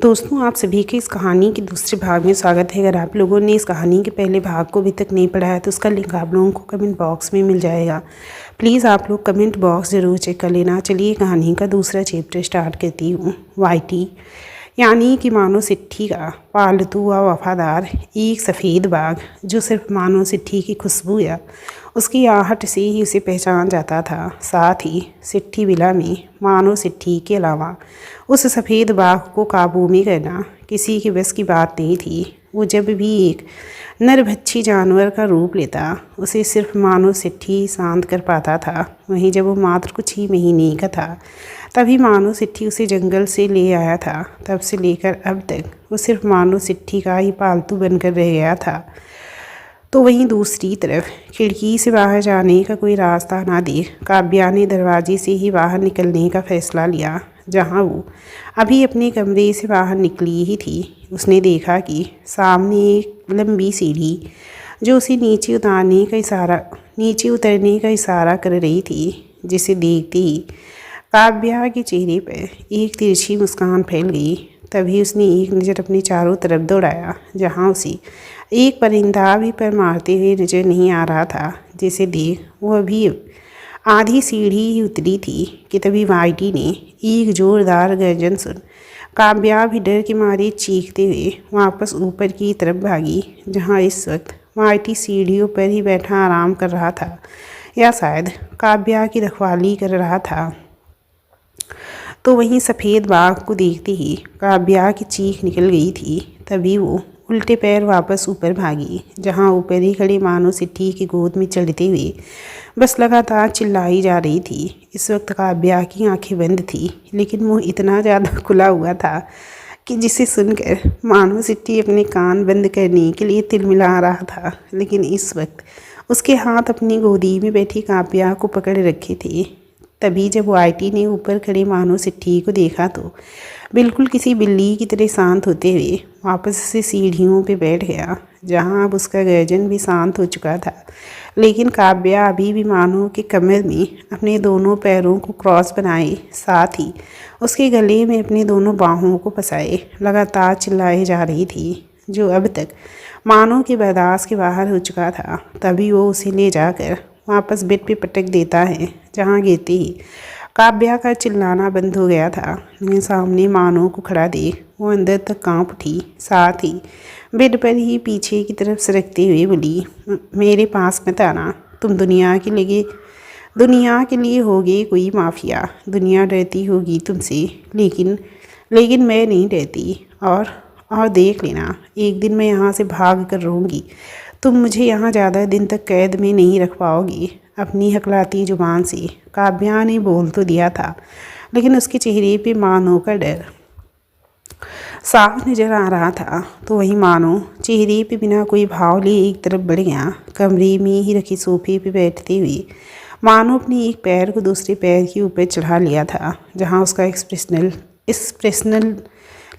दोस्तों, आप सभी के इस कहानी के दूसरे भाग में स्वागत है। अगर आप लोगों ने इस कहानी के पहले भाग को अभी तक नहीं पढ़ा है तो उसका लिंक आप लोगों को कमेंट बॉक्स में मिल जाएगा। प्लीज़ आप लोग कमेंट बॉक्स ज़रूर चेक कर लेना। चलिए कहानी का दूसरा चैप्टर स्टार्ट करती हूँ। वाइटी यानी कि मानो सिट्ठी का पालतू व वफादार एक सफ़ेद बाघ जो सिर्फ मानो सिट्ठी की खुशबू या उसकी आहट से ही उसे पहचान जाता था। साथ ही सिट्ठी बिला में मानो सिट्ठी के अलावा उस सफ़ेद बाघ को काबू में करना किसी के बस की बात नहीं थी। वो जब भी एक नरभक्षी जानवर का रूप लेता उसे सिर्फ मानो सिट्ठी शांत कर पाता था। वहीं जब वो मात्र कुछ ही महीने का था तभी मानो सिट्ठी उसे जंगल से ले आया था। तब से लेकर अब तक वो सिर्फ मानो सिट्ठी का ही पालतू बनकर रह गया था। तो वहीं दूसरी तरफ खिड़की से बाहर जाने का कोई रास्ता ना देख काव्या ने दरवाजे से ही बाहर निकलने का फैसला लिया। जहां वो अभी अपने कमरे से बाहर निकली ही थी उसने देखा कि सामने एक लंबी सीढ़ी जो उसे नीचे उतरने का इशारा कर रही थी। जिसे देखते ही काव्या के चेहरे पर एक तिरछी मुस्कान फैल गई। तभी उसने एक नज़र अपने चारों तरफ दौड़ाया जहां उसे एक परिंदा भी पर मारते हुए नजर नहीं आ रहा था। जिसे देख वो अभी आधी सीढ़ी ही उतरी थी कि तभी वाइटी ने एक जोरदार गर्जन सुन काव्या भी डर के मारे चीखते हुए वापस ऊपर की तरफ भागी। जहां इस वक्त वाइटी सीढ़ियों पर ही बैठा आराम कर रहा था या शायद काव्या की रखवाली कर रहा था। तो वहीं सफ़ेद बाघ को देखते ही काव्या की चीख निकल गई थी। तभी वो उल्टे पैर वापस ऊपर भागी जहां ऊपर ही खड़ी मानो सिट्ठी की गोद में चढ़ते हुए बस लगातार चिल्लाई जा रही थी। इस वक्त काव्या की आंखें बंद थी लेकिन मुंह इतना ज़्यादा खुला हुआ था कि जिसे सुनकर मानो सिट्ठी अपने कान बंद करने के लिए तिलमिला रहा था। लेकिन इस वक्त उसके हाथ अपनी गोदी में बैठी काव्या को पकड़ रखे थे। तभी जब वाइटी ने ऊपर खड़े मानो सिट्ठी को देखा तो बिल्कुल किसी बिल्ली की तरह शांत होते हुए वापस से सीढ़ियों पे बैठ गया जहां अब उसका गर्जन भी शांत हो चुका था। लेकिन काव्या अभी भी मानो के कमर में अपने दोनों पैरों को क्रॉस बनाए साथ ही उसके गले में अपनी दोनों बाहों को फंसाए लगातार चिल्लाए जा रही थी जो अब तक मानो के बर्दाश्त के बाहर हो चुका था। तभी वो उसे ले जाकर वापस बेड पे पटक देता है जहां गिरते ही काव्या का चिल्लाना बंद हो गया था। लेकिन सामने मानो को खड़ा देख वो अंदर तक कांप उठी। साथ ही बेड पर ही पीछे की तरफ सरकते हुए बोली, मेरे पास मत आना। तुम दुनिया के लिए होगे कोई माफिया। दुनिया डरती होगी तुमसे लेकिन मैं नहीं डरती। और देख लेना एक दिन मैं यहाँ से भाग कर रहूँगी। तुम मुझे यहाँ ज़्यादा दिन तक कैद में नहीं रख पाओगी। अपनी हकलाती जुबान से काव्या ने बोल तो दिया था लेकिन उसके चेहरे पे मानो का डर साफ नजर आ रहा था। तो वही मानो चेहरे पे बिना कोई भाव लिए एक तरफ बढ़ गया। कमरे में ही रखी सोफे पे बैठते हुए मानो अपने एक पैर को दूसरे पैर के ऊपर चढ़ा लिया था जहाँ उसका एक्सप्रेशनल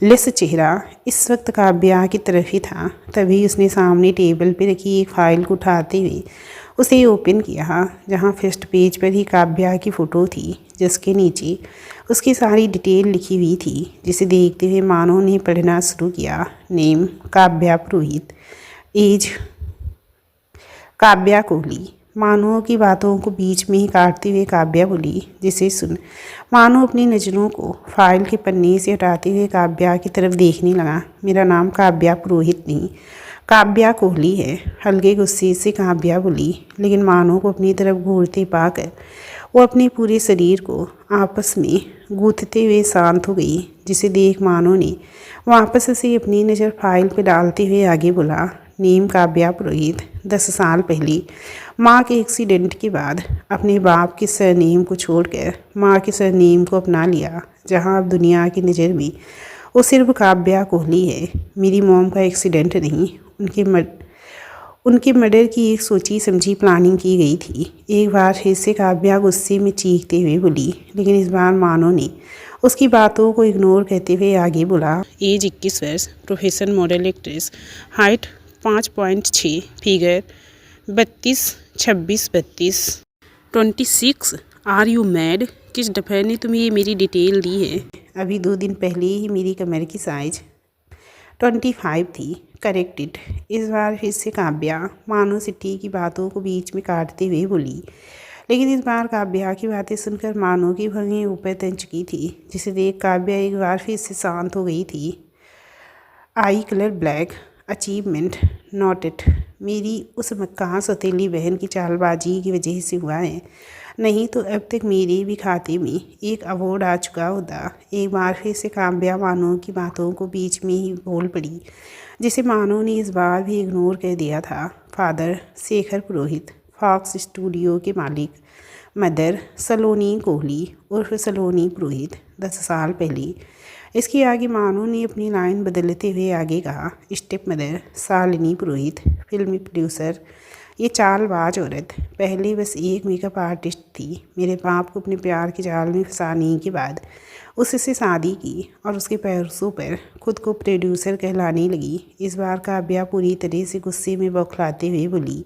लेस चेहरा इस वक्त काव्या की तरफ ही था। तभी उसने सामने टेबल पर रखी एक फाइल को उठाते हुए उसे ओपन किया जहां फर्स्ट पेज पर ही काव्या की फ़ोटो थी जिसके नीचे उसकी सारी डिटेल लिखी हुई थी। जिसे देखते हुए मानो ने पढ़ना शुरू किया। नेम काव्या पुरोहित, एज काव्या कोहली। मानो की बातों को बीच में ही काटते हुए काव्या बोली। जिसे सुन मानो अपनी नज़रों को फाइल के पन्ने से हटाते हुए काव्या की तरफ देखने लगा। मेरा नाम काव्या पुरोहित नहीं काव्या कोहली है, हल्के गुस्से से काव्या बोली। लेकिन मानो को अपनी तरफ घूरते पाकर वो अपने पूरे शरीर को आपस में गूंथते हुए शांत हो गई। जिसे देख मानो ने वापस से अपनी नज़र फाइल पर डालते हुए आगे बोला, नेम काव्या पुरोहित। 10 साल पहले माँ के एक्सीडेंट के बाद अपने बाप के सरनेम को छोड़कर माँ के सरनेम को अपना लिया जहाँ अब दुनिया की नज़र में वो सिर्फ काव्या कोहली है। मेरी मॉम का एक्सीडेंट नहीं, उनके मर्डर की एक सोची समझी प्लानिंग की गई थी। एक बार फिर से काव्या गुस्से में चीखते हुए बोली। लेकिन इस बार मानो ने उसकी बातों को इग्नोर करते हुए आगे बोला, एज 21 वर्ष, profession model actress, height 5.6, figure 32, 26, 32, 26, are you mad? किस डफर ने तुम्हें ये मेरी डिटेल दी है? अभी 2 दिन पहले ही मेरी कमर की साइज 25 थी। करेक्टेड। इस बार फिर से काव्या मानो सिट्टी की बातों को बीच में काटते हुए बोली। लेकिन इस बार काव्या की बातें सुनकर मानो की भवें ऊपर तन चुकी थी, जिसे देख काव्या एक बार फिर से शांत हो गई थी। आई कलर ब्लैक, अचीवमेंट नोटेड। मेरी उस मक्कार सौतेली बहन की चालबाजी की वजह से हुआ है, नहीं तो अब तक मेरे भी खाते में एक अवार्ड आ चुका होता। एक बार फिर से काव्या मानो की बातों को बीच में ही बोल पड़ी, जिसे मानो ने इस बार भी इग्नोर कर दिया था। फादर शेखर पुरोहित, फॉक्स स्टूडियो के मालिक। मदर सलोनी कोहली उर्फ सलोनी पुरोहित, 10 साल पहले। इसके आगे मानो ने अपनी लाइन बदलते हुए आगे कहा, स्टेप मदर शालिनी पुरोहित, फिल्मी प्रोड्यूसर। ये चालबाज औरत पहले बस एक मेकअप आर्टिस्ट थी। मेरे बाप को अपने प्यार के जाल में फंसाने के बाद उससे शादी की और उसके पैसों पर खुद को प्रोड्यूसर कहलाने लगी। इस बार काव्या पूरी तरह से गुस्से में बौखलाते हुए बोली,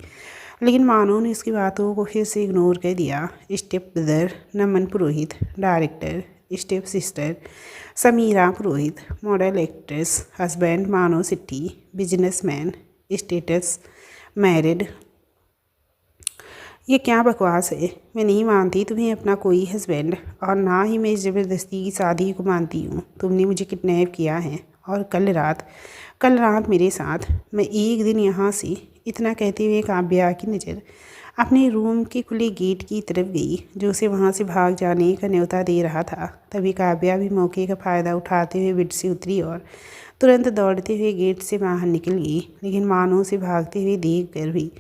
लेकिन मानो ने उसकी बातों को फिर से इग्नोर कर दिया। स्टेप ब्रदर नमन पुरोहित, डायरेक्टर। स्टेप सिस्टर समीरा पुरोहित, मॉडल एक्ट्रेस। हस्बैंड मानो सिट्टी, बिजनेसमैन। Status married. ये क्या बकवास है? मैं नहीं मानती तुम्हें अपना कोई हस्बैंड, और ना ही मैं इस ज़बरदस्ती की शादी को मानती हूँ। तुमने मुझे किडनैप किया है और कल रात मेरे साथ। मैं एक दिन यहाँ से, इतना कहते हुए काव्या की नज़र अपने रूम के खुले गेट की तरफ गई, जो उसे वहाँ से भाग जाने का न्योता दे रहा था। तभी काव्या भी मौके का फ़ायदा उठाते हुए बेड से उतरी और तुरंत दौड़ते हुए गेट से बाहर निकल गई। लेकिन मानो उसे भागते हुए देख कर भी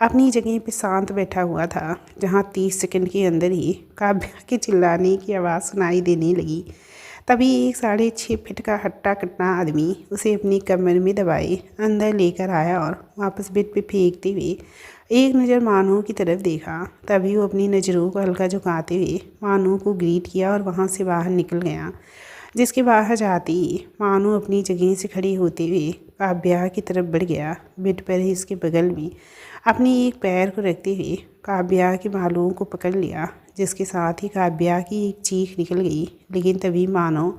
अपनी जगह पर शांत बैठा हुआ था, जहाँ 30 सेकंड के अंदर ही काव्या के चिल्लाने की आवाज़ सुनाई देने लगी। तभी एक 6.5 फीट का हट्टा कट्टा आदमी उसे अपनी कमर में दबाए अंदर लेकर आया और वापस बेड पे फेंकते हुए एक नज़र मानो की तरफ देखा। तभी वो अपनी नज़रों को हल्का झुकाते हुए मानो को ग्रीट किया और वहाँ से बाहर निकल गया। जिसके बाहर जाते ही मानो अपनी जगह से खड़ी होते हुए काव्या की तरफ बढ़ गया। बेड पर ही इसके बगल में अपनी एक पैर को रखते हुए काव्या के बालों को पकड़ लिया, जिसके साथ ही काव्या की एक चीख निकल गई। लेकिन तभी मानो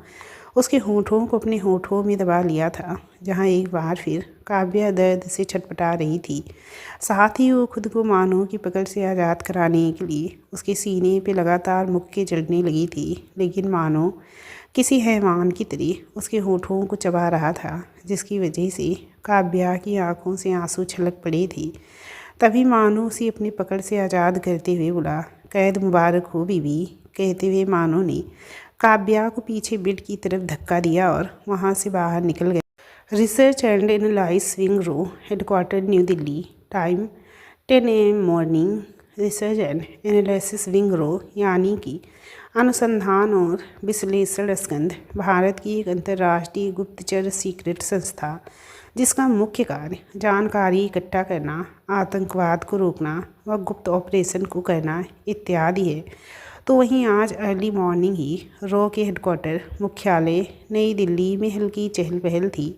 उसके होठों को अपने होठों में दबा लिया था, जहां एक बार फिर काव्या दर्द से छटपटा रही थी। साथ ही वो खुद को मानो की पकड़ से आज़ाद कराने के लिए उसके सीने पे लगातार मुक्के जड़ने लगी थी। लेकिन मानो किसी हैवान की तरह उसके होठों को चबा रहा था, जिसकी वजह से काव्या की आंखों से आंसू छलक पड़े थे। तभी मानो उसे अपनी पकड़ से आज़ाद करते हुए बोला, कैद मुबारक हो बीबी। कहते हुए मानो ने काव्या को पीछे बेड की तरफ धक्का दिया और वहां से बाहर निकल गया। रिसर्च एंड एनालाइज विंग रो, headquarter New Delhi. Time 10 AM morning. Research and analysis wing रो यानी कि अनुसंधान और विश्लेषण स्कंध भारत की एक अंतर्राष्ट्रीय गुप्तचर सीक्रेट संस्था, जिसका मुख्य कार्य जानकारी इकट्ठा करना, आतंकवाद को रोकना व गुप्त ऑपरेशन को करना इत्यादि है। तो वहीं आज अर्ली मॉर्निंग ही रॉ के हेडक्वार्टर मुख्यालय नई दिल्ली में हल्की चहल पहल थी।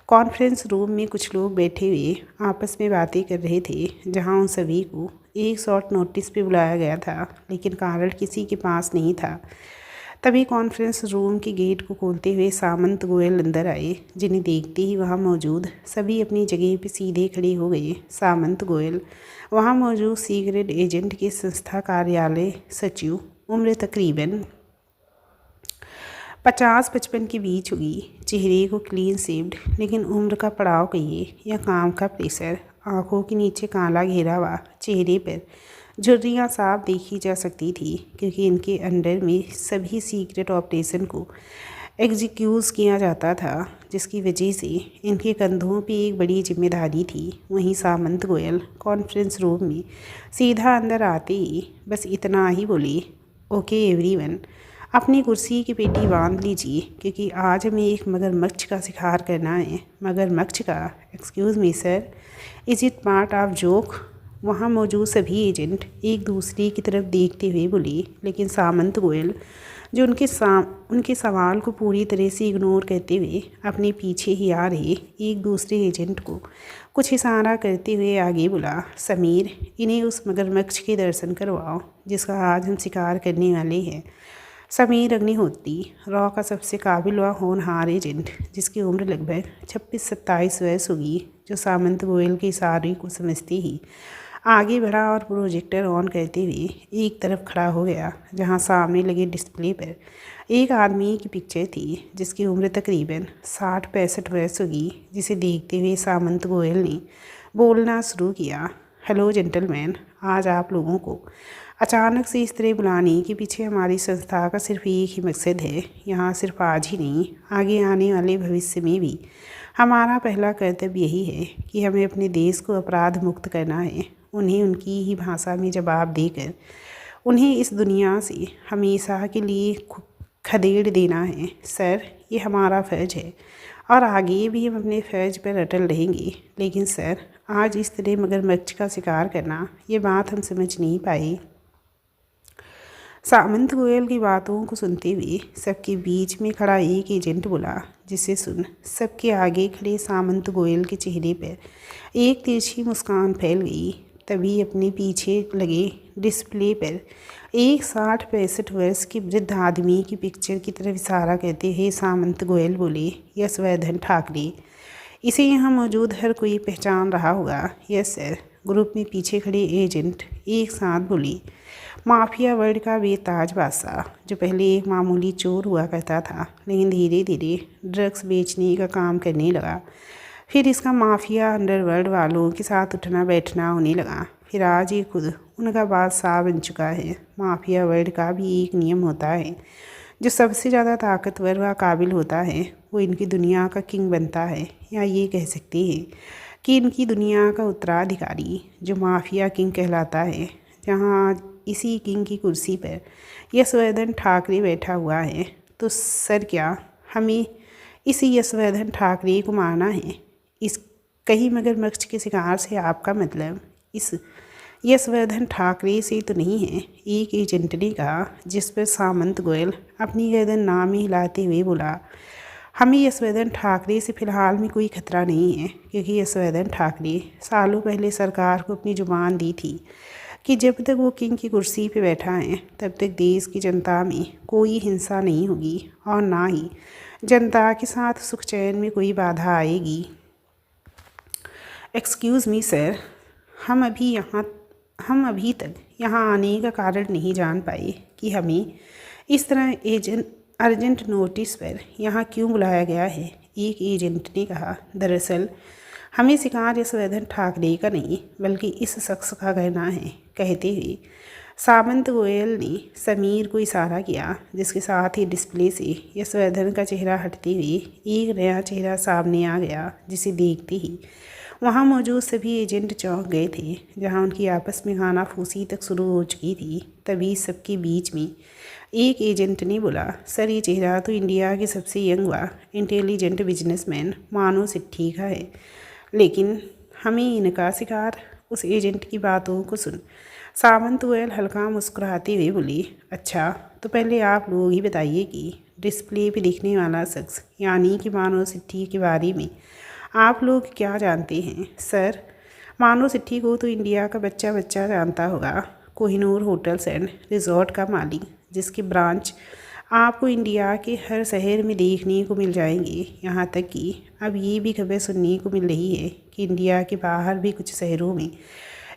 कॉन्फ्रेंस रूम में कुछ लोग बैठे हुए आपस में बातें कर रहे थे, जहां उन सभी को एक शॉर्ट नोटिस पे बुलाया गया था, लेकिन कारण किसी के पास नहीं था। तभी कॉन्फ्रेंस रूम के गेट को खोलते हुए सामंत गोयल अंदर आए, जिन्हें देखते ही वहां मौजूद सभी अपनी जगह पे सीधे खड़े हो गए। सामंत गोयल वहां मौजूद सीक्रेट एजेंट के संस्था कार्यालय सचिव, उम्र तकरीबन 50-55 के बीच होगी। चेहरे को क्लीन शेव्ड, लेकिन उम्र का पड़ाव कहिए या काम का प्रेशर, आंखों के नीचे काला घेरा हुआ चेहरे पर झुर्रियाँ साफ देखी जा सकती थी, क्योंकि इनके अंडर में सभी सीक्रेट ऑपरेशन को एग्जीक्यूट किया जाता था, जिसकी वजह से इनके कंधों पे एक बड़ी जिम्मेदारी थी। वहीं सामंत गोयल कॉन्फ्रेंस रूम में सीधा अंदर आते ही बस इतना ही बोले, ओके एवरीवन, अपनी कुर्सी की पेटी बांध लीजिए, क्योंकि आज हमें एक मगरमच्छ का शिकार करना है। मगरमच्छ का? Excuse me sir, is it part of joke? वहाँ मौजूद सभी एजेंट एक दूसरे की तरफ देखते हुए बोले, लेकिन सामंत गोयल जो उनके सवाल को पूरी तरह से इग्नोर करते हुए अपने पीछे ही आ रहे एक दूसरे एजेंट को कुछ इशारा करते हुए आगे बोला, समीर, इन्हें उस मगरमच्छ के दर्शन करवाओ जिसका आज हम शिकार करने वाले हैं। समीर अग्निहोत्री, रॉ का सबसे काबिल व होनहार एजेंट, जिसकी उम्र लगभग 26-27 वर्ष होगी, जो सामंत गोयल के इशारे को समझते ही आगे बढ़ा और प्रोजेक्टर ऑन करते हुए एक तरफ खड़ा हो गया जहां सामने लगे डिस्प्ले पर एक आदमी की पिक्चर थी जिसकी उम्र तकरीबन 60-65 वर्ष होगी, जिसे देखते हुए सामंत गोयल ने बोलना शुरू किया, हेलो जेंटलमैन, आज आप लोगों को अचानक से इस तरह बुलाने के पीछे हमारी संस्था का सिर्फ एक ही मकसद है। यहाँ सिर्फ आज ही नहीं, आगे आने वाले भविष्य में भी हमारा पहला कर्तव्य यही है कि हमें अपने देश को अपराध मुक्त करना है, उन्हें उनकी ही भाषा में जवाब देकर उन्हें इस दुनिया से हमेशा के लिए खदेड़ देना है। सर, ये हमारा फ़र्ज़ है और आगे भी हम अपने फ़र्ज़ पर अटल रहेंगे। लेकिन सर, आज इस तरह मगरमच्छ का शिकार करना, ये बात हम समझ नहीं पाए। सामंत गोयल की बातों को सुनते हुए सबके बीच में खड़ा एक एजेंट बोला, जिसे सुन सबके आगे खड़े सामंत गोयल के चेहरे पर एक तिरछी मुस्कान फैल गई। तभी अपने पीछे लगे डिस्प्ले पर एक 60-65 वर्ष के वृद्ध आदमी की पिक्चर की तरफ इशारा करते हुए सामंत गोयल बोले, यशवर्धन ठाकरे, इसे यहाँ मौजूद हर कोई पहचान रहा होगा। यस सर, ग्रुप में पीछे खड़े एजेंट एक साथ बोले। माफिया वर्ल्ड का बेताज बादशाह, जो पहले एक मामूली चोर हुआ करता था, लेकिन धीरे धीरे ड्रग्स बेचने का काम करने लगा। फिर इसका माफिया अंडरवर्ल्ड वालों के साथ उठना बैठना होने लगा। फिर आज ये खुद उनका बादशाह बन चुका है। माफिया वर्ल्ड का भी एक नियम होता है, जो सबसे ज़्यादा ताकतवर व काबिल होता है वो इनकी दुनिया का किंग बनता है, या ये कह सकते हैं कि इनकी दुनिया का उत्तराधिकारी, जो माफिया किंग कहलाता है। जहाँ आज इसी किंग की कुर्सी पर यशवर्धन ठाकरे बैठा हुआ है, तो सर क्या हमें इसी यशवर्धन ठाकरे को मारना है? इस कहीं मगरमच्छ के शिकार से आपका मतलब इस यशवर्धन ठाकरे से तो नहीं है? एक एजेंट ने कहा, जिस पर सामंत गोयल अपनी गर्दन नाम में हिलाते हुए बोला, हमें यशवर्धन ठाकरे से फ़िलहाल में कोई खतरा नहीं है, क्योंकि यशवर्धन ठाकरे सालों पहले सरकार को अपनी जुबान दी थी कि जब तक वो किंग की कुर्सी पर बैठा है तब तक देश की जनता में कोई हिंसा नहीं होगी और ना ही जनता के साथ सुख चैन में कोई बाधा आएगी। एक्सक्यूज़ मी सर, हम अभी तक यहाँ आने का कारण नहीं जान पाए कि हमें इस तरह अर्जेंट नोटिस पर यहाँ क्यों बुलाया गया है। एक एजेंट ने कहा, दरअसल हमें शिकार यशवर्धन ठाकरे का नहीं बल्कि इस शख्स का करना है। कहते हुए सामंत गोयल ने समीर को इशारा किया, जिसके साथ ही डिस्प्ले से यशवर्धन का चेहरा हटते हुए एक नया चेहरा सामने आ गया, जिसे देखते ही वहाँ मौजूद सभी एजेंट चौंक गए थे। जहाँ उनकी आपस में खानाफूसी तक शुरू हो चुकी थी, तभी सबके बीच में एक एजेंट ने बोला, सर, ये चेहरा तो इंडिया के सबसे यंग व इंटेलिजेंट बिजनेसमैन मानो सिट्ठी का है, लेकिन हमें इनका शिकार। उस एजेंट की बातों को सुन सामंत गोयल हल्का मुस्कुराते हुए बोली, अच्छा, तो पहले आप लोग ही बताइए कि डिस्प्ले पे दिखने वाला शख्स यानी कि मानो सिट्ठी के बारे में आप लोग क्या जानते हैं? सर, मानो सिट्ठी को तो इंडिया का बच्चा बच्चा जानता होगा। कोहिनूर होटल्स एंड रिजॉर्ट का मालिक, जिसके ब्रांच आपको इंडिया के हर शहर में देखने को मिल जाएंगे। यहाँ तक कि अब ये भी खबर सुनने को मिल रही है कि इंडिया के बाहर भी कुछ शहरों में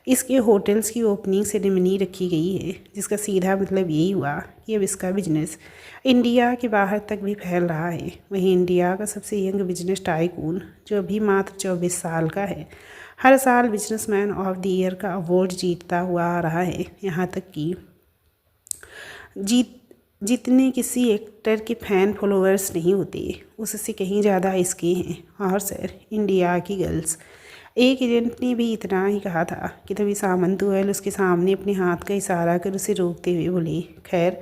इसके होटल्स की ओपनिंग सेरेमनी रखी गई है, जिसका सीधा मतलब यही हुआ कि अब इसका बिजनेस इंडिया के बाहर तक भी फैल रहा है। वहीं इंडिया का सबसे यंग बिजनेस टाइकून, जो अभी मात्र 24 साल का है, हर साल बिजनेसमैन ऑफ द ईयर का अवार्ड जीतता हुआ आ रहा है। यहाँ तक कि जितने किसी एक्टर के फ़ैन फॉलोअर्स नहीं होते, उससे कहीं ज़्यादा इसके हैं। और सर, इंडिया की गर्ल्स, एक एजेंट ने भी इतना ही कहा था कि तभी सामंत गोयल उसके सामने अपने हाथ का इशारा कर उसे रोकते हुए बोले, खैर,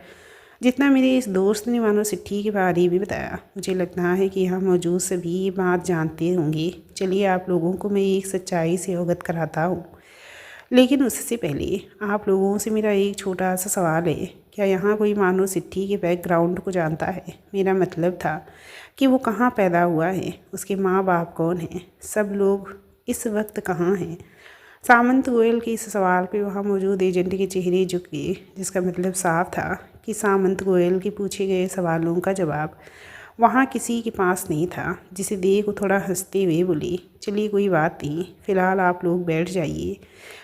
जितना मेरे इस दोस्त ने मानो सिट्ठी के बारे में बताया, मुझे लगता है कि यहाँ मौजूद सभी ये बात जानते होंगे। चलिए आप लोगों को मैं एक सच्चाई से अवगत कराता हूँ, लेकिन उससे पहले आप लोगों से मेरा एक छोटा सा सवाल है क्या यहाँ कोई मानो सिट्ठी के बैकग्राउंड को जानता है? मेरा मतलब था कि वो कहाँ पैदा हुआ है, उसके माँ बाप कौन हैं, सब लोग इस वक्त कहाँ हैं। सामंत गोयल के इस सवाल पे वहाँ मौजूद एजेंट के चेहरे झुक गए, जिसका मतलब साफ था कि सामंत गोयल के पूछे गए सवालों का जवाब वहाँ किसी के पास नहीं था। जिसे देख वो थोड़ा हंसते हुए बोली, चलिए कोई बात नहीं, फ़िलहाल आप लोग बैठ जाइए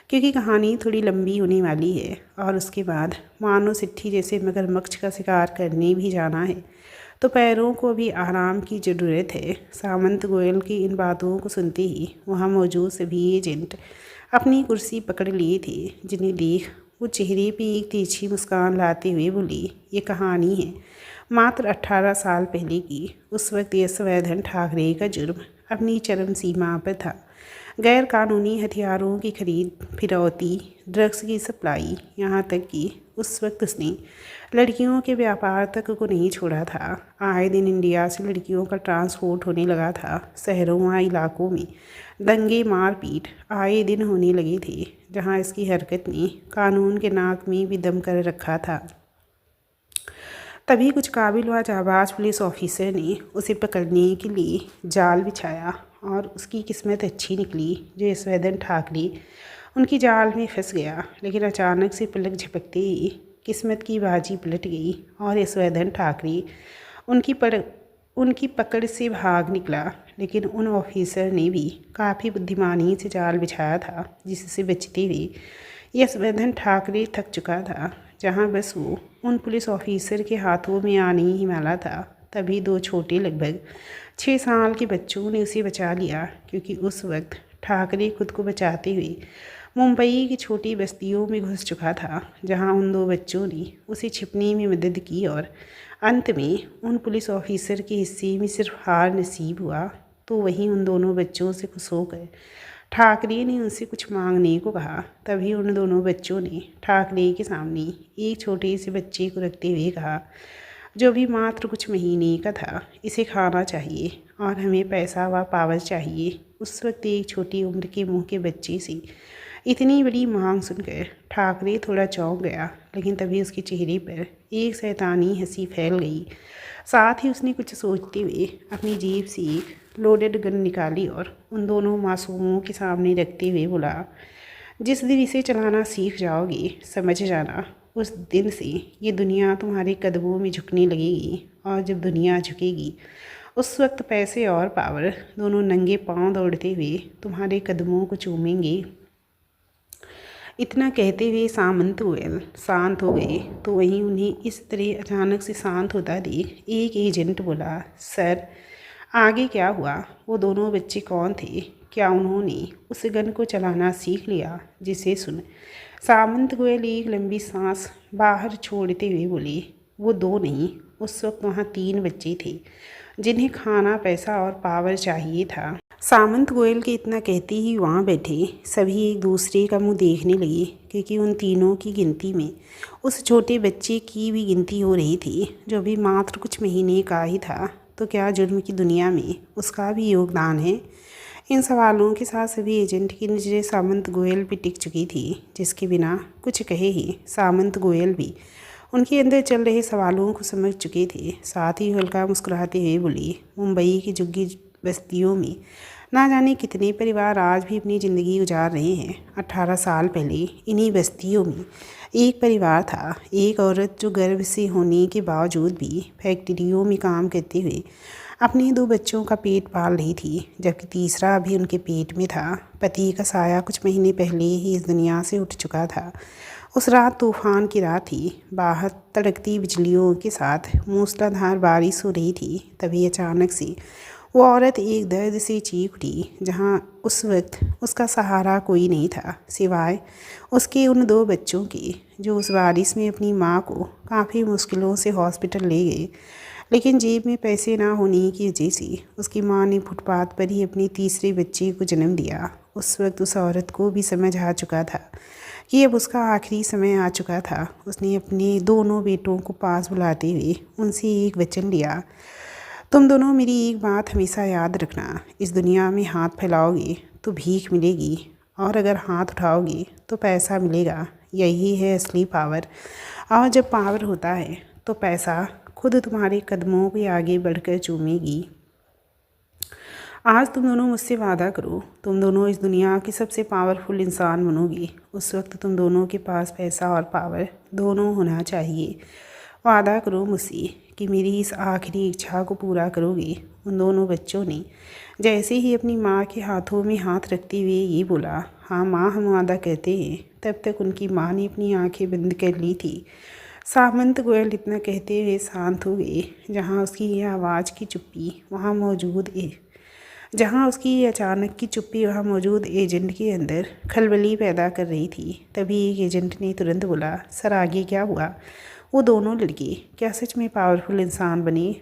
क्योंकि कहानी थोड़ी लंबी होने वाली है और उसके बाद मानो सिट्ठी जैसे मगरमच्छ का शिकार करने भी जाना है, तो पैरों को भी आराम की ज़रूरत है। सामंत गोयल की इन बातों को सुनते ही वहाँ मौजूद सभी एजेंट अपनी कुर्सी पकड़ लिए थे, जिन्हें देख वो चेहरे पे एक तिरछी मुस्कान लाते हुए बोली, ये कहानी है मात्र 18 साल पहले की। उस वक्त यशवर्धन ठाकरे का जुर्म अपनी चरम सीमा पर था। गैर कानूनी हथियारों की खरीद, फिरौती, ड्रग्स की सप्लाई, यहाँ तक कि उस वक्त उसने लड़कियों के व्यापार तक को नहीं छोड़ा था। आए दिन इंडिया से लड़कियों का ट्रांसपोर्ट होने लगा था। शहरों व इलाकों में दंगे मारपीट आए दिन होने लगे थे, जहाँ इसकी हरकत ने कानून के नाक में भी दम कर रखा था। तभी कुछ काबिल व जाबाज पुलिस ऑफिसर ने उसे पकड़ने के लिए जाल बिछाया और उसकी किस्मत अच्छी निकली जो यशवर्धन ठाकरे उनकी जाल में फंस गया। लेकिन अचानक से पलक झपकते ही किस्मत की बाजी पलट गई और यशवर्धन ठाकरे उनकी पकड़ से भाग निकला। लेकिन उन ऑफिसर ने भी काफ़ी बुद्धिमानी से जाल बिछाया था, जिससे बचते हुए यशवर्धन ठाकरे थक चुका था। जहाँ बस वो उन पुलिस ऑफिसर के हाथों में आने ही वाला था, तभी दो छोटे लगभग 6 साल के बच्चों ने उसे बचा लिया, क्योंकि उस वक्त ठाकरे खुद को बचाते हुए मुंबई की छोटी बस्तियों में घुस चुका था, जहाँ उन दो बच्चों ने उसे छिपने में मदद की और अंत में उन पुलिस ऑफिसर के हिस्से में सिर्फ हार नसीब हुआ। तो वहीं उन दोनों बच्चों से खुश होकर ठाकरे ने उनसे कुछ मांगने को कहा। तभी उन दोनों बच्चों ने ठाकरे के सामने एक छोटे से बच्चे को रखते हुए कहा, जो भी मात्र कुछ महीने का था, इसे खाना चाहिए और हमें पैसा व पावर चाहिए। उस वक्त एक छोटी उम्र के मुँह के बच्चे से इतनी बड़ी मांग सुनकर ठाकरे थोड़ा चौंक गया, लेकिन तभी उसके चेहरे पर एक शैतानी हंसी फैल गई। साथ ही उसने कुछ सोचते हुए अपनी जेब से एक लोडेड गन निकाली और उन दोनों मासूमों के सामने रखते हुए बोला, जिस दिन इसे चलाना सीख जाओगे, समझ जाना उस दिन से ये दुनिया तुम्हारे कदमों में झुकने लगेगी। और जब दुनिया झुकेगी उस वक्त पैसे और पावर दोनों नंगे पांव दौड़ते हुए तुम्हारे कदमों को चूमेंगे। इतना कहते हुए सामंत गोयल शांत हो गए। तो वहीं उन्हें इस तरह अचानक से शांत होता देख एक एजेंट बोला, सर आगे क्या हुआ? वो दोनों बच्चे कौन थे? क्या उन्होंने उस गन को चलाना सीख लिया? जिसे सुन सामंत गोयल एक लंबी सांस बाहर छोड़ते हुए बोले, वो दो नहीं, उस वक्त वहाँ 3 बच्चे थे जिन्हें खाना, पैसा और पावर चाहिए था। सामंत गोयल के इतना कहते ही वहाँ बैठे सभी एक दूसरे का मुंह देखने लगे, क्योंकि उन तीनों की गिनती में उस छोटे बच्चे की भी गिनती हो रही थी, जो भी मात्र कुछ महीने का ही था। तो क्या जुर्म की दुनिया में उसका भी योगदान है? इन सवालों के साथ सभी एजेंट की नज़रें सामंत गोयल पर टिक चुकी थी, जिसके बिना कुछ कहे ही सामंत गोयल भी उनके अंदर चल रहे सवालों को समझ चुके थे। साथ ही हल्का मुस्कुराते हुए बोली, मुंबई की झुग्गी बस्तियों में ना जाने कितने परिवार आज भी अपनी ज़िंदगी गुजार रहे हैं। 18 साल पहले इन्हीं बस्तियों में एक परिवार था, एक औरत जो गर्भ से होने के बावजूद भी फैक्ट्रियों में काम करते हुए अपने 2 बच्चों का पेट पाल रही थी, जबकि तीसरा अभी उनके पेट में था। पति का साया कुछ महीने पहले ही इस दुनिया से उठ चुका था। उस रात तूफान की रात थी, बाहर तड़कती बिजलियों के साथ मूसलाधार बारिश हो रही थी। तभी अचानक से वो औरत एक दर्द से चीख उठी, जहाँ उस वक्त उसका सहारा कोई नहीं था सिवाय उसके उन 2 बच्चों के, जो उस बारिश में अपनी माँ को काफ़ी मुश्किलों से हॉस्पिटल ले गए। लेकिन जेब में पैसे ना होने की वजह से उसकी माँ ने फुटपाथ पर ही अपने तीसरे बच्चे को जन्म दिया। उस वक्त उस औरत को भी समझ आ चुका था कि अब उसका आखिरी समय आ चुका था। उसने अपने दोनों बेटों को पास बुलाते हुए उनसे एक वचन लिया, तुम दोनों मेरी एक बात हमेशा याद रखना, इस दुनिया में हाथ फैलाओगे तो भीख मिलेगी और अगर हाथ उठाओगी तो पैसा मिलेगा। यही है असली पावर। और जब पावर होता है तो पैसा खुद तुम्हारे कदमों के आगे बढ़कर चूमेगी। आज तुम दोनों मुझसे वादा करो, तुम दोनों इस दुनिया की सबसे पावरफुल इंसान बनोगी। उस वक्त तुम दोनों के पास पैसा और पावर दोनों होना चाहिए। वादा करो मुझसे कि मेरी इस आखिरी इच्छा को पूरा करोगे। उन दोनों बच्चों ने जैसे ही अपनी माँ के हाथों में हाथ रखते हुए ये बोला, हाँ माँ हम वादा कहते हैं, तब तक उनकी माँ ने अपनी आंखें बंद कर ली थी। सामंत गोयल इतना कहते हुए शांत हो गए। जहाँ उसकी ये आवाज़ की चुप्पी वहाँ मौजूद जहाँ उसकी ये अचानक की चुप्पी वहाँ मौजूद एजेंट के अंदर खलबली पैदा कर रही थी। तभी एक एजेंट ने तुरंत बोला, सर आगे क्या हुआ? वो दोनों लड़के क्या सच में पावरफुल इंसान बने?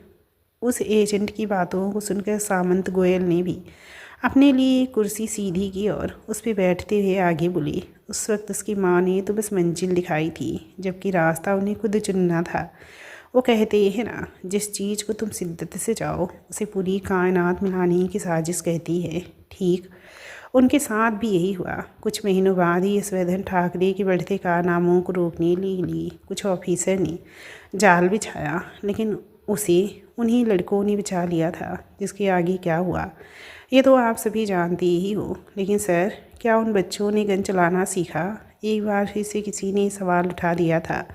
उस एजेंट की बातों को सुनकर सामंत गोयल ने भी अपने लिए कुर्सी सीधी की और उस पर बैठते हुए आगे बोली, उस वक्त उसकी माँ ने तो बस मंजिल दिखाई थी, जबकि रास्ता उन्हें खुद चुनना था। वो कहते हैं ना, जिस चीज़ को तुम शिद्दत से चाहो उसे पूरी कायनात मिलाने की साजिश कहती है। ठीक उनके साथ भी यही हुआ। कुछ महीनों बाद ही यशवर्धन ठाकरे के बढ़ते कारनामों को रोकने के लिए कुछ ऑफिसर ने जाल बिछाया, लेकिन उसे उन्हीं लड़कों ने बचा लिया था। जिसके आगे क्या हुआ ये तो आप सभी जानते ही हो। लेकिन सर, क्या उन बच्चों ने गन चलाना सीखा? एक बार फिर से किसी ने सवाल उठा दिया था।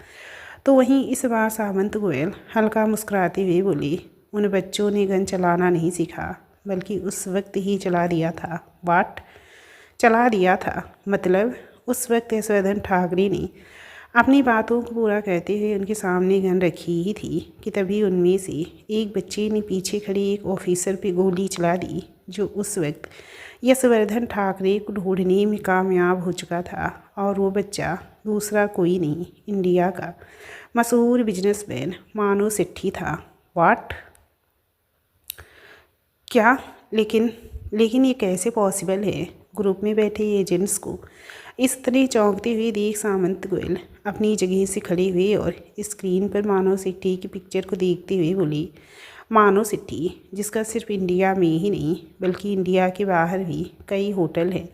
तो वहीं इस बार सामंत गोयल हल्का मुस्कुराते हुए बोली, उन बच्चों ने गन चलाना नहीं सीखा, बल्कि उस वक्त ही चला दिया था। वाट चला दिया था? मतलब उस वक्त यशवर्धन ठाकरे ने अपनी बातों को पूरा करते हुए उनके सामने गन रखी ही थी कि तभी उनमें से एक बच्चे ने पीछे खड़े एक ऑफिसर पे गोली चला दी, जो उस वक्त यशवर्धन ठाकरे को ढूंढने में कामयाब हो चुका था। और वो बच्चा दूसरा कोई नहीं, इंडिया का मशहूर बिजनेसमैन मानो सेठी था। वाट क्या? लेकिन ये कैसे पॉसिबल है? ग्रुप में बैठे एजेंट्स को इस तरह चौंकते हुए देख सामंत गोयल अपनी जगह से खड़े हुए और स्क्रीन पर मानव सेठी की पिक्चर को देखते हुए बोली, मानव सेठी जिसका सिर्फ इंडिया में ही नहीं बल्कि इंडिया के बाहर भी कई होटल हैं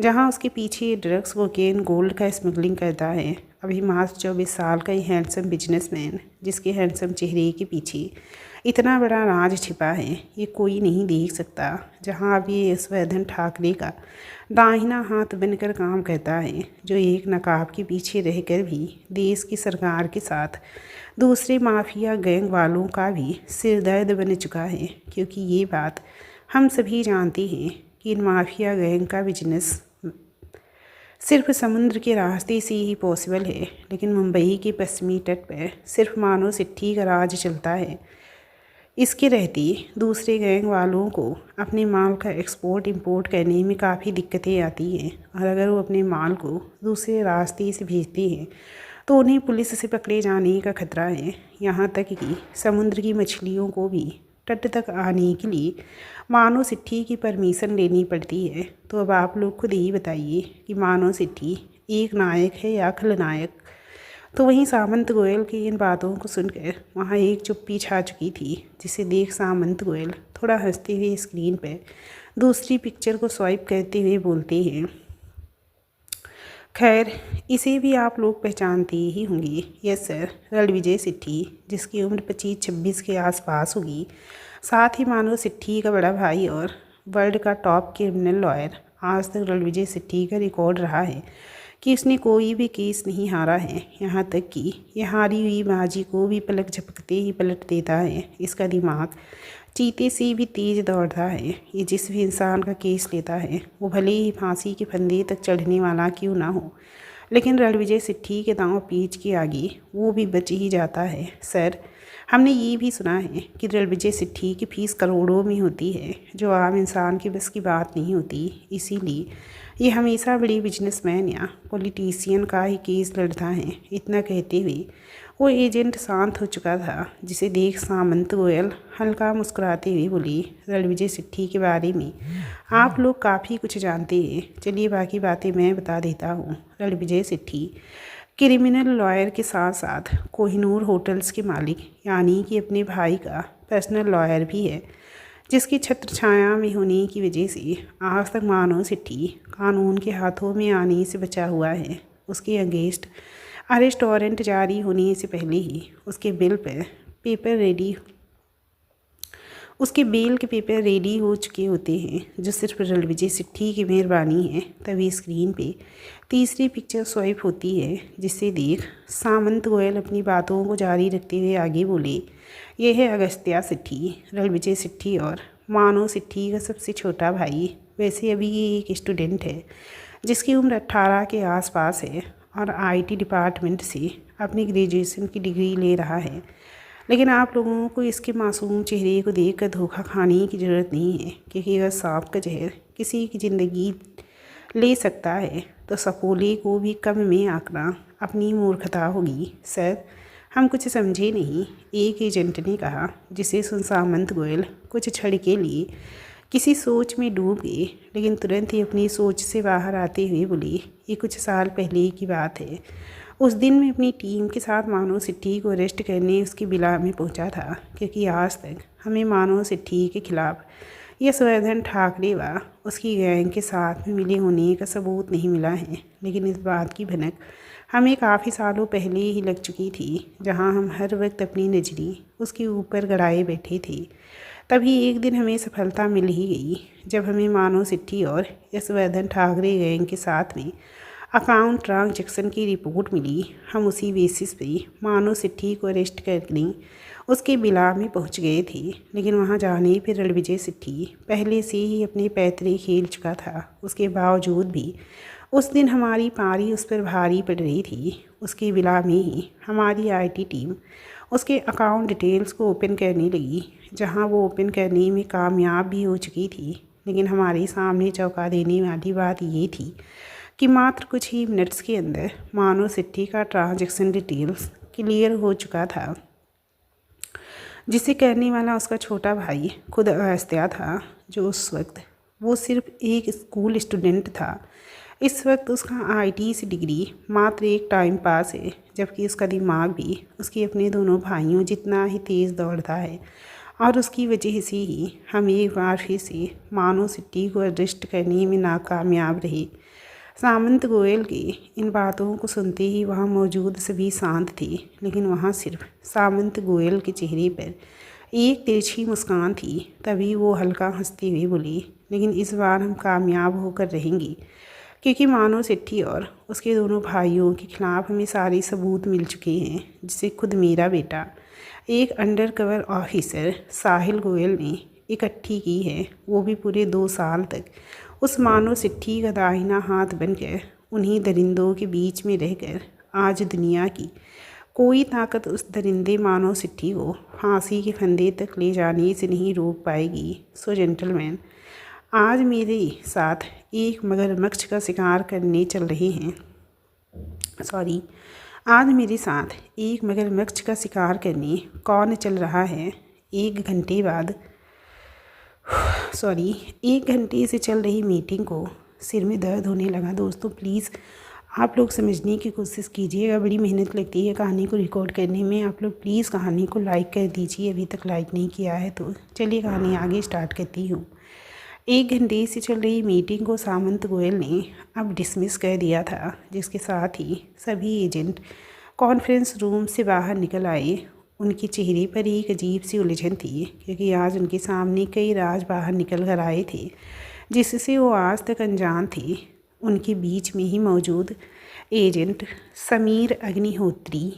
जहां उसके पीछे ड्रग्स कोकेन गोल्ड का स्मगलिंग करता है। अभी मात्र 24 साल का ही हैंडसम बिजनेसमैन जिसके हैंडसम चेहरे के पीछे इतना बड़ा राज छिपा है, ये कोई नहीं देख सकता। जहाँ अब ये यशवर्धन ठाकरे का दाहिना हाथ बनकर काम करता है, जो एक नकाब के पीछे रहकर भी देश की सरकार के साथ दूसरे माफिया गैंग वालों का भी सिरदर्द बन चुका है। क्योंकि ये बात हम सभी जानते हैं कि इन माफिया गैंग का बिजनेस सिर्फ समुद्र के रास्ते से ही पॉसिबल है, लेकिन मुंबई के पश्चिमी तट पर सिर्फ मानव सेठी का राज चलता है। इसके रहते दूसरे गैंग वालों को अपने माल का एक्सपोर्ट इंपोर्ट करने में काफ़ी दिक्कतें आती हैं, और अगर वो अपने माल को दूसरे रास्ते से भेजते हैं तो उन्हें पुलिस से पकड़े जाने का खतरा है। यहाँ तक कि समुद्र की मछलियों को भी तट तक आने के लिए मानव सेठी की परमिशन लेनी पड़ती है। तो अब आप लोग खुद ही बताइए कि मानव सेठी एक नायक है या खलनायक? तो वहीं सामंत गोयल की इन बातों को सुनकर वहाँ एक चुप्पी छा चुकी थी, जिसे देख सामंत गोयल थोड़ा हंसते हुए स्क्रीन पर दूसरी पिक्चर को स्वाइप करते हुए बोलते हैं, खैर इसे भी आप लोग पहचानते ही होंगे। यस सर, रणविजय सेठी, जिसकी उम्र 25-26 के आसपास होगी। साथ ही मानव सेठी का बड़ा भाई और वर्ल्ड का टॉप क्रिमिनल लॉयर। आज तक रणविजय सेठी का रिकॉर्ड रहा है कि उसने कोई भी केस नहीं हारा है। यहाँ तक कि यह हारी हुई बाजी को भी पलक झपकते ही पलट देता है। इसका दिमाग चीते से भी तेज दौड़ता है। ये जिस भी इंसान का केस लेता है वो भले ही फांसी के फंदे तक चढ़ने वाला क्यों ना हो, लेकिन रणविजय सेठी के दांव पेच के आगे वो भी बच ही जाता है। सर, हमने ये भी सुना है कि रणविजय सेठी की फीस करोड़ों में होती है, जो आम इंसान के बस की बात नहीं होती। इसीलिए ये हमेशा बड़ी बिजनेसमैन या पॉलिटिशियन का ही केस लड़ता है। इतना कहते हुए वो एजेंट शांत हो चुका था, जिसे देख सामंत गोयल हल्का मुस्कुराते हुए बोली, रणविजय सेठी के बारे में आप लोग काफ़ी कुछ जानते हैं। चलिए बाकी बातें मैं बता देता हूँ। रणविजय सेठी क्रिमिनल लॉयर के साथ साथ कोहिनूर होटल्स के मालिक यानी कि अपने भाई का पर्सनल लॉयर भी है। जिसकी छत्र छाया में होने की वजह से आज तक मानो सिट्टी कानून के हाथों में आने से बचा हुआ है। उसके अगेंस्ट अरेस्ट वारंट जारी होने से पहले ही उसके बेल के पेपर रेडी हो चुके होते हैं, जो सिर्फ रणविजय सिट्टी की मेहरबानी है। तभी स्क्रीन पे तीसरी पिक्चर स्वाइप होती है, जिसे देख सामंत गोयल अपनी बातों को जारी रखते हुए आगे बोले, यह है अगस्त्या सिट्टी, रणविजय सिट्टी और मानो सिट्टी का सबसे छोटा भाई। वैसे अभी ये एक स्टूडेंट है जिसकी उम्र 18 के आसपास है और IT डिपार्टमेंट से अपनी ग्रेजुएशन की डिग्री ले रहा है। लेकिन आप लोगों को इसके मासूम चेहरे को देखकर धोखा खाने की ज़रूरत नहीं है, क्योंकि अगर सांप का जहर किसी की ज़िंदगी ले सकता है तो सफोले को भी कम में आंकना अपनी मूर्खता होगी। सर, हम कुछ समझे नहीं, एक एजेंट ने कहा, जिसे सुन सामंत गोयल कुछ क्षण के लिए किसी सोच में डूब गए, लेकिन तुरंत ही अपनी सोच से बाहर आते हुए बोले, ये कुछ साल पहले की बात है। उस दिन मैं अपनी टीम के साथ मानो सिट्टी को अरेस्ट करने उसकी विला में पहुंचा था, क्योंकि आज तक हमें मानो सिट्टी के खिलाफ यशवर्धन ठाकरे व उसकी गैंग के साथ में मिले होने का सबूत नहीं मिला है। लेकिन इस बात की भनक हमें काफ़ी सालों पहले ही लग चुकी थी, जहां हम हर वक्त अपनी नजरी उसके ऊपर गड़ाए बैठे थे। तभी एक दिन हमें सफलता मिल ही गई, जब हमें मानो सिट्टी और यशवर्धन ठाकरे गैंग के साथ में अकाउंट ट्रांजैक्शन की रिपोर्ट मिली। हम उसी बेसिस पे मानो सिट्टी को अरेस्ट करने उसके विला में पहुंच गए थे, लेकिन वहां जाने पर रणविजय सिट्टी पहले से ही अपने पैतरे खेल चुका था। उसके बावजूद भी उस दिन हमारी पारी उस पर भारी पड़ रही थी। उसके विला में ही हमारी IT टीम उसके अकाउंट डिटेल्स को ओपन करने लगी, जहां वो ओपन करने में कामयाब भी हो चुकी थी। लेकिन हमारे सामने चौंका देने वाली बात ये थी कि मात्र कुछ ही मिनट्स के अंदर मानो सिट्टी का ट्रांजैक्शन डिटेल्स क्लियर हो चुका था, जिसे करने वाला उसका छोटा भाई खुद अगस्त्या था, जो उस वक्त वो सिर्फ एक स्कूल स्टूडेंट था। इस वक्त उसका IT से डिग्री मात्र एक टाइम पास है, जबकि उसका दिमाग भी उसके अपने दोनों भाइयों जितना ही तेज़ दौड़ता है। और उसकी वजह से ही हम एक बार फिर से मानो सिट्टी को अरेस्ट करने में नाकामयाब रहे। सामंत गोयल की इन बातों को सुनते ही वहाँ मौजूद सभी शांत थे, लेकिन वहाँ सिर्फ सामंत गोयल के चेहरे पर एक तिरछी मुस्कान थी। तभी वो हल्का हंसते हुए बोली, लेकिन इस बार हम कामयाब होकर रहेंगे, क्योंकि मानो सिट्टी और उसके दोनों भाइयों के खिलाफ हमें सारे सबूत मिल चुके हैं, जिसे खुद मेरा बेटा एक अंडरकवर ऑफिसर साहिल गोयल ने इकट्ठी की है, वो भी पूरे 2 साल तक उस मानो सिट्टी का दाहिना हाथ बनकर उन्हीं दरिंदों के बीच में रहकर। आज दुनिया की कोई ताकत उस दरिंदे मानो सिट्टी को फांसी के फंदे तक ले जाने से नहीं रोक पाएगी। सो जेंटलमैन, आज मेरे साथ एक मगरमच्छ का शिकार करने चल रहे हैं आज मेरे साथ एक मगरमच्छ का शिकार करने कौन चल रहा है? 1 घंटे से चल रही मीटिंग को सिर में दर्द होने लगा। दोस्तों, प्लीज़ आप लोग समझने की कोशिश कीजिएगा, बड़ी मेहनत लगती है कहानी को रिकॉर्ड करने में। आप लोग प्लीज़ कहानी को लाइक कर दीजिए, अभी तक लाइक नहीं किया है तो। चलिए कहानी आगे स्टार्ट करती हूँ। 1 घंटे से चल रही मीटिंग को सामंत गोयल ने अब डिसमिस कर दिया था, जिसके साथ ही सभी एजेंट कॉन्फ्रेंस रूम से बाहर निकल आए। उनके चेहरे पर एक अजीब सी उलझन थी, क्योंकि आज उनके सामने कई राज बाहर निकल कर आए थे, जिससे वो आज तक अनजान थे। उनके बीच में ही मौजूद एजेंट समीर अग्निहोत्री,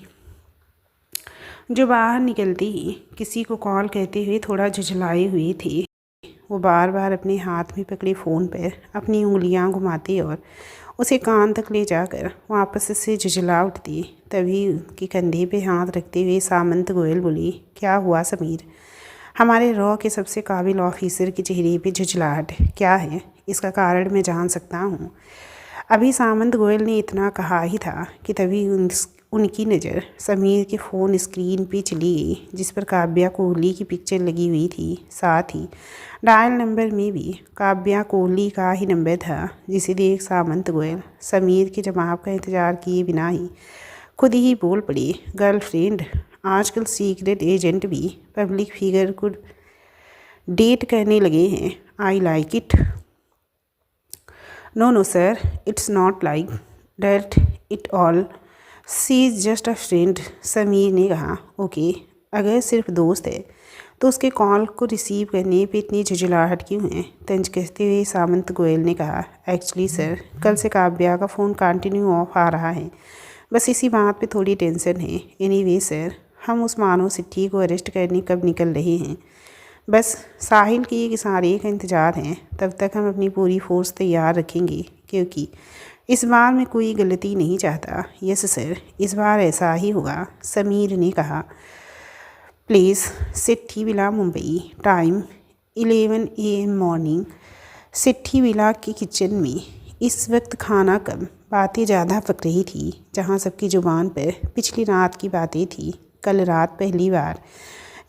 जो बाहर निकलते ही किसी को कॉल करते हुए थोड़ा झुझलाए हुए थे। वो बार बार अपने हाथ में पकड़े फ़ोन पर अपनी उंगलियां घुमाते और उसे कान तक ले जाकर वापस से झुझला उठती। तभी उनके कंधे पे हाथ रखते हुए सामंत गोयल बोली, क्या हुआ समीर? हमारे रॉ के सबसे काबिल ऑफिसर के चेहरे पे झुझलाहट क्या है? इसका कारण मैं जान सकता हूँ। अभी सामंत गोयल ने इतना कहा ही था कि तभी उनकी नज़र समीर के फ़ोन स्क्रीन पे चली गई, जिस पर काव्या कोहली की पिक्चर लगी हुई थी। साथ ही डायल नंबर में भी काव्या कोहली का ही नंबर था, जिसे देख सामंत गोयल समीर के जवाब का इंतज़ार किए बिना ही खुद ही बोल पड़ी, गर्लफ्रेंड, आजकल सीक्रेट एजेंट भी पब्लिक फिगर को डेट करने लगे हैं। I like it. No sir, it's not like that it all. She is just a friend, Sameer ने कहा। ओके, अगर सिर्फ दोस्त है तो उसके कॉल को रिसीव करने पे इतनी झुंझलाहट क्यों है? तंज कहते हुए सामंत गोयल ने कहा। एक्चुअली सर, कल से काव्या का फ़ोन कंटिन्यू ऑफ आ रहा है, बस इसी बात पे थोड़ी टेंशन है। एनीवे सर, हम उस मानव सिट्ठी को अरेस्ट करने कब निकल रहे हैं? बस साहिल के एक इशारे का इंतज़ार है। तब तक हम अपनी पूरी फोर्स तैयार रखेंगे, क्योंकि इस बार मैं कोई गलती नहीं चाहता। यस सर, इस बार ऐसा ही होगा, समीर ने कहा। Please Sitthi Villa Mumbai, time 11 AM morning. Sitthi Villa के किचन में इस वक्त खाना कम, बातें ज़्यादा पक रही थी। जहाँ सबकी ज़ुबान पर पिछली रात की बातें थी। कल रात पहली बार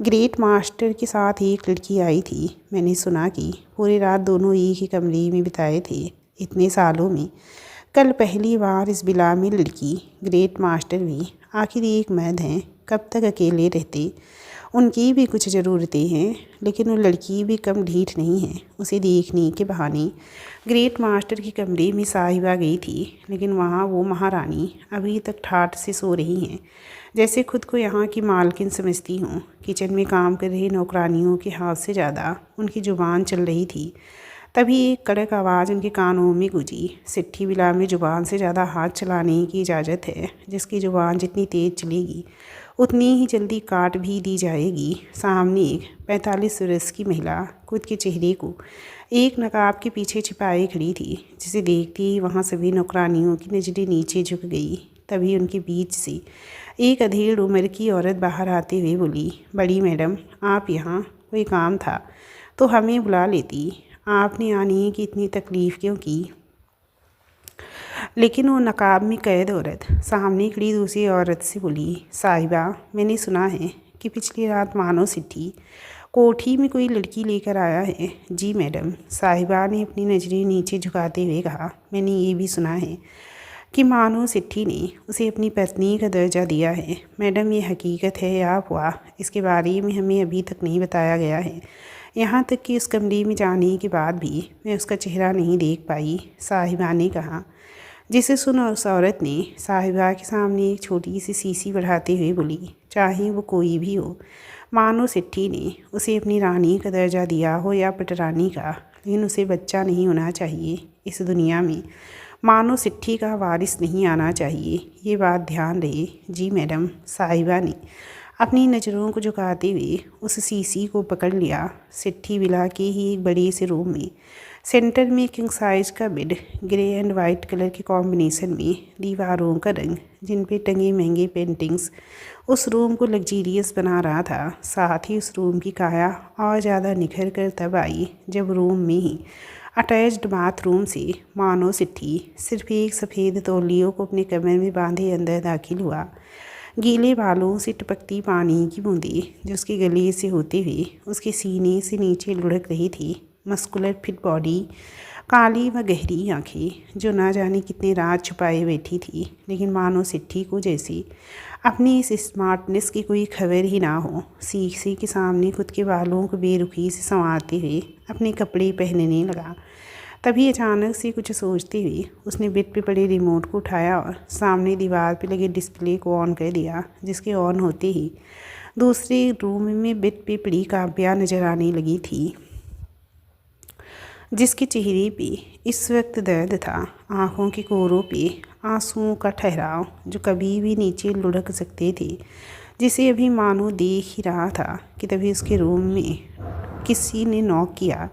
ग्रेट मास्टर के साथ एक लड़की आई थी। मैंने सुना कि पूरी रात दोनों एक ही कमरे में बिताए थे इतने सालों में। कल पहली बार इस बिला में लड़की, ग्रेट मास्टर भी आखिर एक मर्द हैं। कब तक अकेले रहते? उनकी भी कुछ ज़रूरतें हैं, लेकिन वो लड़की भी कम ढीठ नहीं है। उसे देखने के बहाने ग्रेट मास्टर के कमरे में साहिबा गई थी, लेकिन वहाँ वो महारानी अभी तक ठाठ से सो रही हैं, जैसे खुद को यहाँ की मालकिन समझती हूँ। किचन में काम कर रही नौकरानियों के हाथ से ज़्यादा उनकी ज़ुबान चल रही थी। तभी एक कड़क आवाज़ उनके कानों में गूंजी। सिट्ठी विला में ज़ुबान से ज़्यादा हाथ चलाने की इजाज़त है। जिसकी ज़ुबान जितनी तेज़ चलेगी उतनी ही जल्दी काट भी दी जाएगी। सामने एक 45 वर्ष की महिला खुद के चेहरे को एक नकाब के पीछे छिपाए खड़ी थी, जिसे देखती ही वहाँ सभी नौकरानियों की नज़रें नीचे झुक गई। तभी उनके बीच से एक अधेड़ उम्र की औरत बाहर आते हुए बोली, बड़ी मैडम, आप यहाँ? कोई काम था तो हमें बुला लेती, आपने आने की इतनी तकलीफ़ क्यों की? लेकिन वो नकाब में कैद औरत सामने खड़ी दूसरी औरत से बोली, साहिबा, मैंने सुना है कि पिछली रात मानो सिट्ठी कोठी में कोई लड़की लेकर आया है। जी मैडम, साहिबा ने अपनी नज़रें नीचे झुकाते हुए कहा। मैंने ये भी सुना है कि मानो सिट्ठी ने उसे अपनी पत्नी का दर्जा दिया है। मैडम, ये हकीकत है या अफवाह, इसके बारे में हमें अभी तक नहीं बताया गया है। यहाँ तक कि उस कमरे में जाने के बाद भी मैं उसका चेहरा नहीं देख पाई, साहिबा ने कहा। जिसे सुन उस औरत ने साहिबा के सामने एक छोटी सी शीशी बढ़ाते हुए बोली, चाहे वो कोई भी हो, मानो सिट्ठी ने उसे अपनी रानी का दर्जा दिया हो या पटरानी का, लेकिन उसे बच्चा नहीं होना चाहिए। इस दुनिया में मानो सिट्ठी का वारिस नहीं आना चाहिए, ये बात ध्यान रहे। जी मैडम, साहिबा ने अपनी नज़रों को झुकाते हुए उस शीशी को पकड़ लिया। सिट्ठी विला के ही एक बड़े से रूम में सेंटर में किंग साइज का bed, grey and white colour के कॉम्बिनेशन में दीवारों का रंग, जिन पे टंगे महंगे पेंटिंग्स उस रूम को लग्जीरियस बना रहा था। साथ ही उस रूम की काया और ज़्यादा निखर कर तब आई जब रूम में ही अटैच्ड बाथरूम से मानो सिट्ठी सिर्फ एक सफ़ेद तौलियों को अपने कमर में बांधे अंदर दाखिल हुआ। गीले बालों से टपकती पानी की बूंदें जो उसके गले से होते हुए उसके सीने से नीचे लुढ़क रही थी। मस्कुलर फिट बॉडी, काली व गहरी आंखें जो ना जाने कितने राज छुपाए बैठी थी, लेकिन मानो सिट्ठी को जैसी अपनी इस स्मार्टनेस की कोई खबर ही ना हो। शीशे के सामने खुद के बालों को बेरुखी से संवारते हुए अपने कपड़े पहनने लगा। तभी अचानक से कुछ सोचते हुए उसने बेड पे पड़े रिमोट को उठाया और सामने दीवार पे लगे डिस्प्ले को ऑन कर दिया, जिसके ऑन होते ही दूसरे रूम में बेड पे पड़ी काव्या नजर आने लगी थी, जिसके चेहरे पे इस वक्त दर्द था, आँखों के कोरों पे आंसुओं का ठहराव जो कभी भी नीचे लुढ़क सकते थे, जिसे अभी मानो देख ही रहा था कि तभी उसके रूम में किसी ने नॉक किया,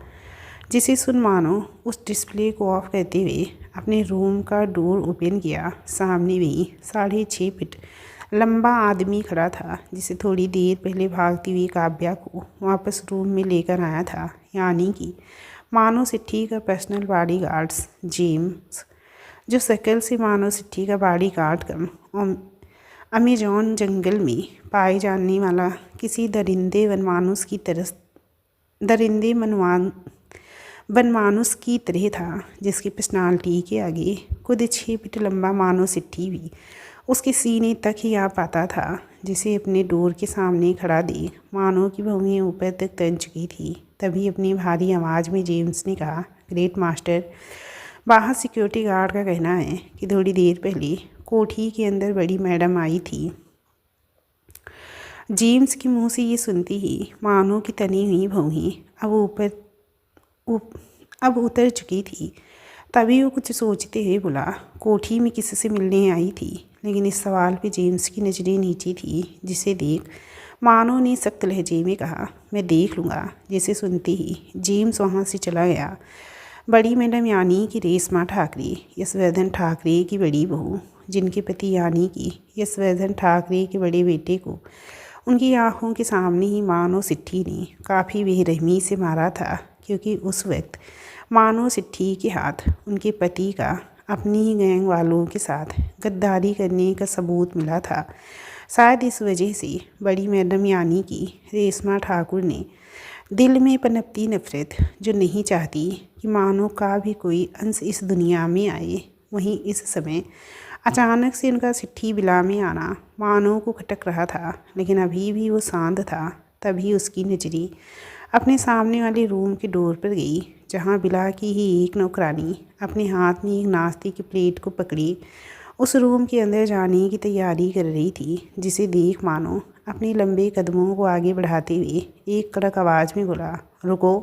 जिसे सुन मानो उस डिस्प्ले को ऑफ करते हुए अपने रूम का डोर ओपन किया। सामने भी 6.5 फीट लंबा आदमी खड़ा था, जिसे थोड़ी देर पहले भागती हुई काव्या को वापस रूम में लेकर आया था, यानी कि मानो सिट्ठी का पर्सनल बॉडी गार्ड्स जेम्स, जो शक्ल से मानो सिट्ठी का बॉडी गार्ड कम अमेजॉन जंगल में पाए जाने वाला किसी दरिंदे बनमानुस की तरह था, जिसकी पर्सनालिटी के आगे खुद 6 फीट लंबा मानो सिट्ठी भी उसके सीने तक ही आ पाता था। जिसे अपने डोर के सामने खड़ा देख मानो कि भौहें ऊपर तक तन चुकी थी। तभी अपनी भारी आवाज़ में जेम्स ने कहा, ग्रेट मास्टर, बाहर सिक्योरिटी गार्ड का कहना है कि थोड़ी देर पहले कोठी के अंदर बड़ी मैडम आई थी। जेम्स के मुंह से ये सुनती ही मानो की तनी हुई भौहें अब उतर चुकी थी। तभी वो कुछ सोचते हुए बोला, कोठी में किसी से मिलने आई थी। लेकिन इस सवाल पे जेम्स की नज़रें नीचे थी। जिसे देख मानो ने सख्त लहजे में कहा, मैं देख लूँगा। जिसे सुनते ही जेम्स वहाँ से चला गया। बड़ी मैडम यानी कि रेशमा ठाकरे, यशवर्धन ठाकरे की बड़ी बहू, जिनके पति यानी कि यशवर्धन ठाकरे के बड़े बेटे को उनकी आंखों के सामने ही मानो सिट्ठी ने काफ़ी बेरहमी से मारा था। क्योंकि उस वक्त मानो सिट्ठी के हाथ उनके पति का अपनी ही गैंग वालों के साथ गद्दारी करने का सबूत मिला था। शायद इस वजह से बड़ी मैडम यानी कि रेशमा ठाकुर ने दिल में पनपती नफरत, जो नहीं चाहती कि मानो का भी कोई अंश इस दुनिया में आए, वहीं इस समय अचानक से उनका सिट्ठी बिला में आना मानो को खटक रहा था। लेकिन अभी भी वो शांत था। तभी उसकी नज़रें अपने सामने वाले रूम के डोर पर गई, जहाँ बिला की ही एक नौकरानी अपने हाथ में एक नाश्ते की प्लेट को पकड़ी उस रूम के अंदर जाने की तैयारी कर रही थी। जिसे देख मानो अपने लंबे कदमों को आगे बढ़ाते हुए एक कड़क आवाज़ में बोला, रुको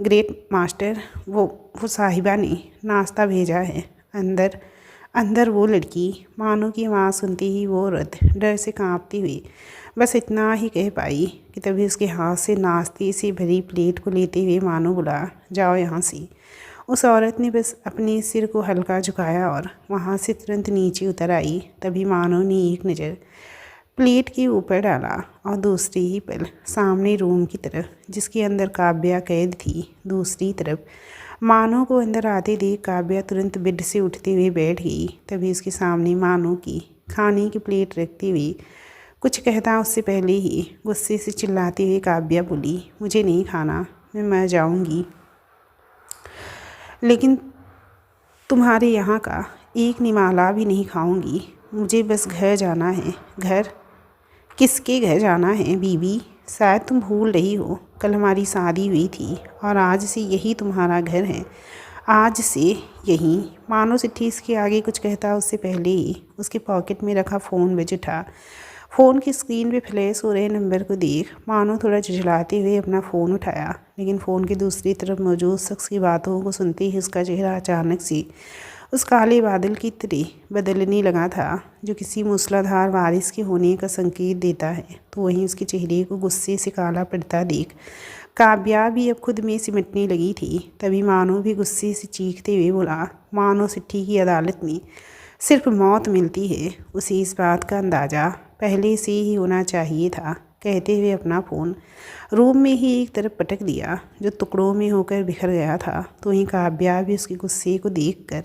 ग्रेट मास्टर, वो साहिबा ने नाश्ता भेजा है। अंदर वो लड़की। मानो की आवाज़ सुनते ही वो औरत डर से कांपती हुई बस इतना ही कह पाई कि तभी उसके हाथ से नाश्ते से भरी प्लेट को लेते हुए मानो बोला, जाओ यहाँ से। उस औरत ने बस अपने सिर को हल्का झुकाया और वहाँ से तुरंत नीचे उतर आई। तभी मानो ने एक नज़र प्लेट के ऊपर डाला और दूसरी ही पल सामने रूम की तरफ, जिसके अंदर काव्या कैद थी। दूसरी तरफ मानो को अंदर आते देख काव्या तुरंत बेड से उठते हुए बैठ गई। तभी उसके सामने मानो की खाने की प्लेट रखती हुई कुछ कहता उससे पहले ही गुस्से से चिल्लाते हुए काव्या बोली, मुझे नहीं खाना, मैं मर जाऊंगी। लेकिन तुम्हारे यहाँ का एक निवाला भी नहीं खाऊंगी। मुझे बस घर जाना है। घर? किसके घर जाना है बीबी? शायद तुम भूल रही हो, कल हमारी शादी हुई थी और आज से यही तुम्हारा घर है। आज से यही। मानो सिट्ठी इसके आगे कुछ कहता उससे पहले ही उसके पॉकेट में रखा फ़ोन बज उठा। फ़ोन की स्क्रीन पे फ्लैश हो रहे नंबर को देख मानो थोड़ा झुंझलाते हुए अपना फ़ोन उठाया। लेकिन फ़ोन की दूसरी तरफ मौजूद शख्स की बातों को सुनते ही उसका चेहरा अचानक से उस काले बादल की तरह बदलने लगा था, जो किसी मूसलाधार बारिश के होने का संकेत देता है। तो वहीं उसके चेहरे को गुस्से से काला पड़ता देख काव्या भी अब खुद में सिमटने लगी थी। तभी मानो भी गुस्से से चीखते हुए बोला, मानो सिट्ठी की अदालत में सिर्फ मौत मिलती है, उसे इस बात का अंदाज़ा पहले से ही होना चाहिए था। कहते हुए अपना फ़ोन रूम में ही एक तरफ पटक दिया, जो टुकड़ों में होकर बिखर गया था। तो वहीं काव्या भी उसके गुस्से को देखकर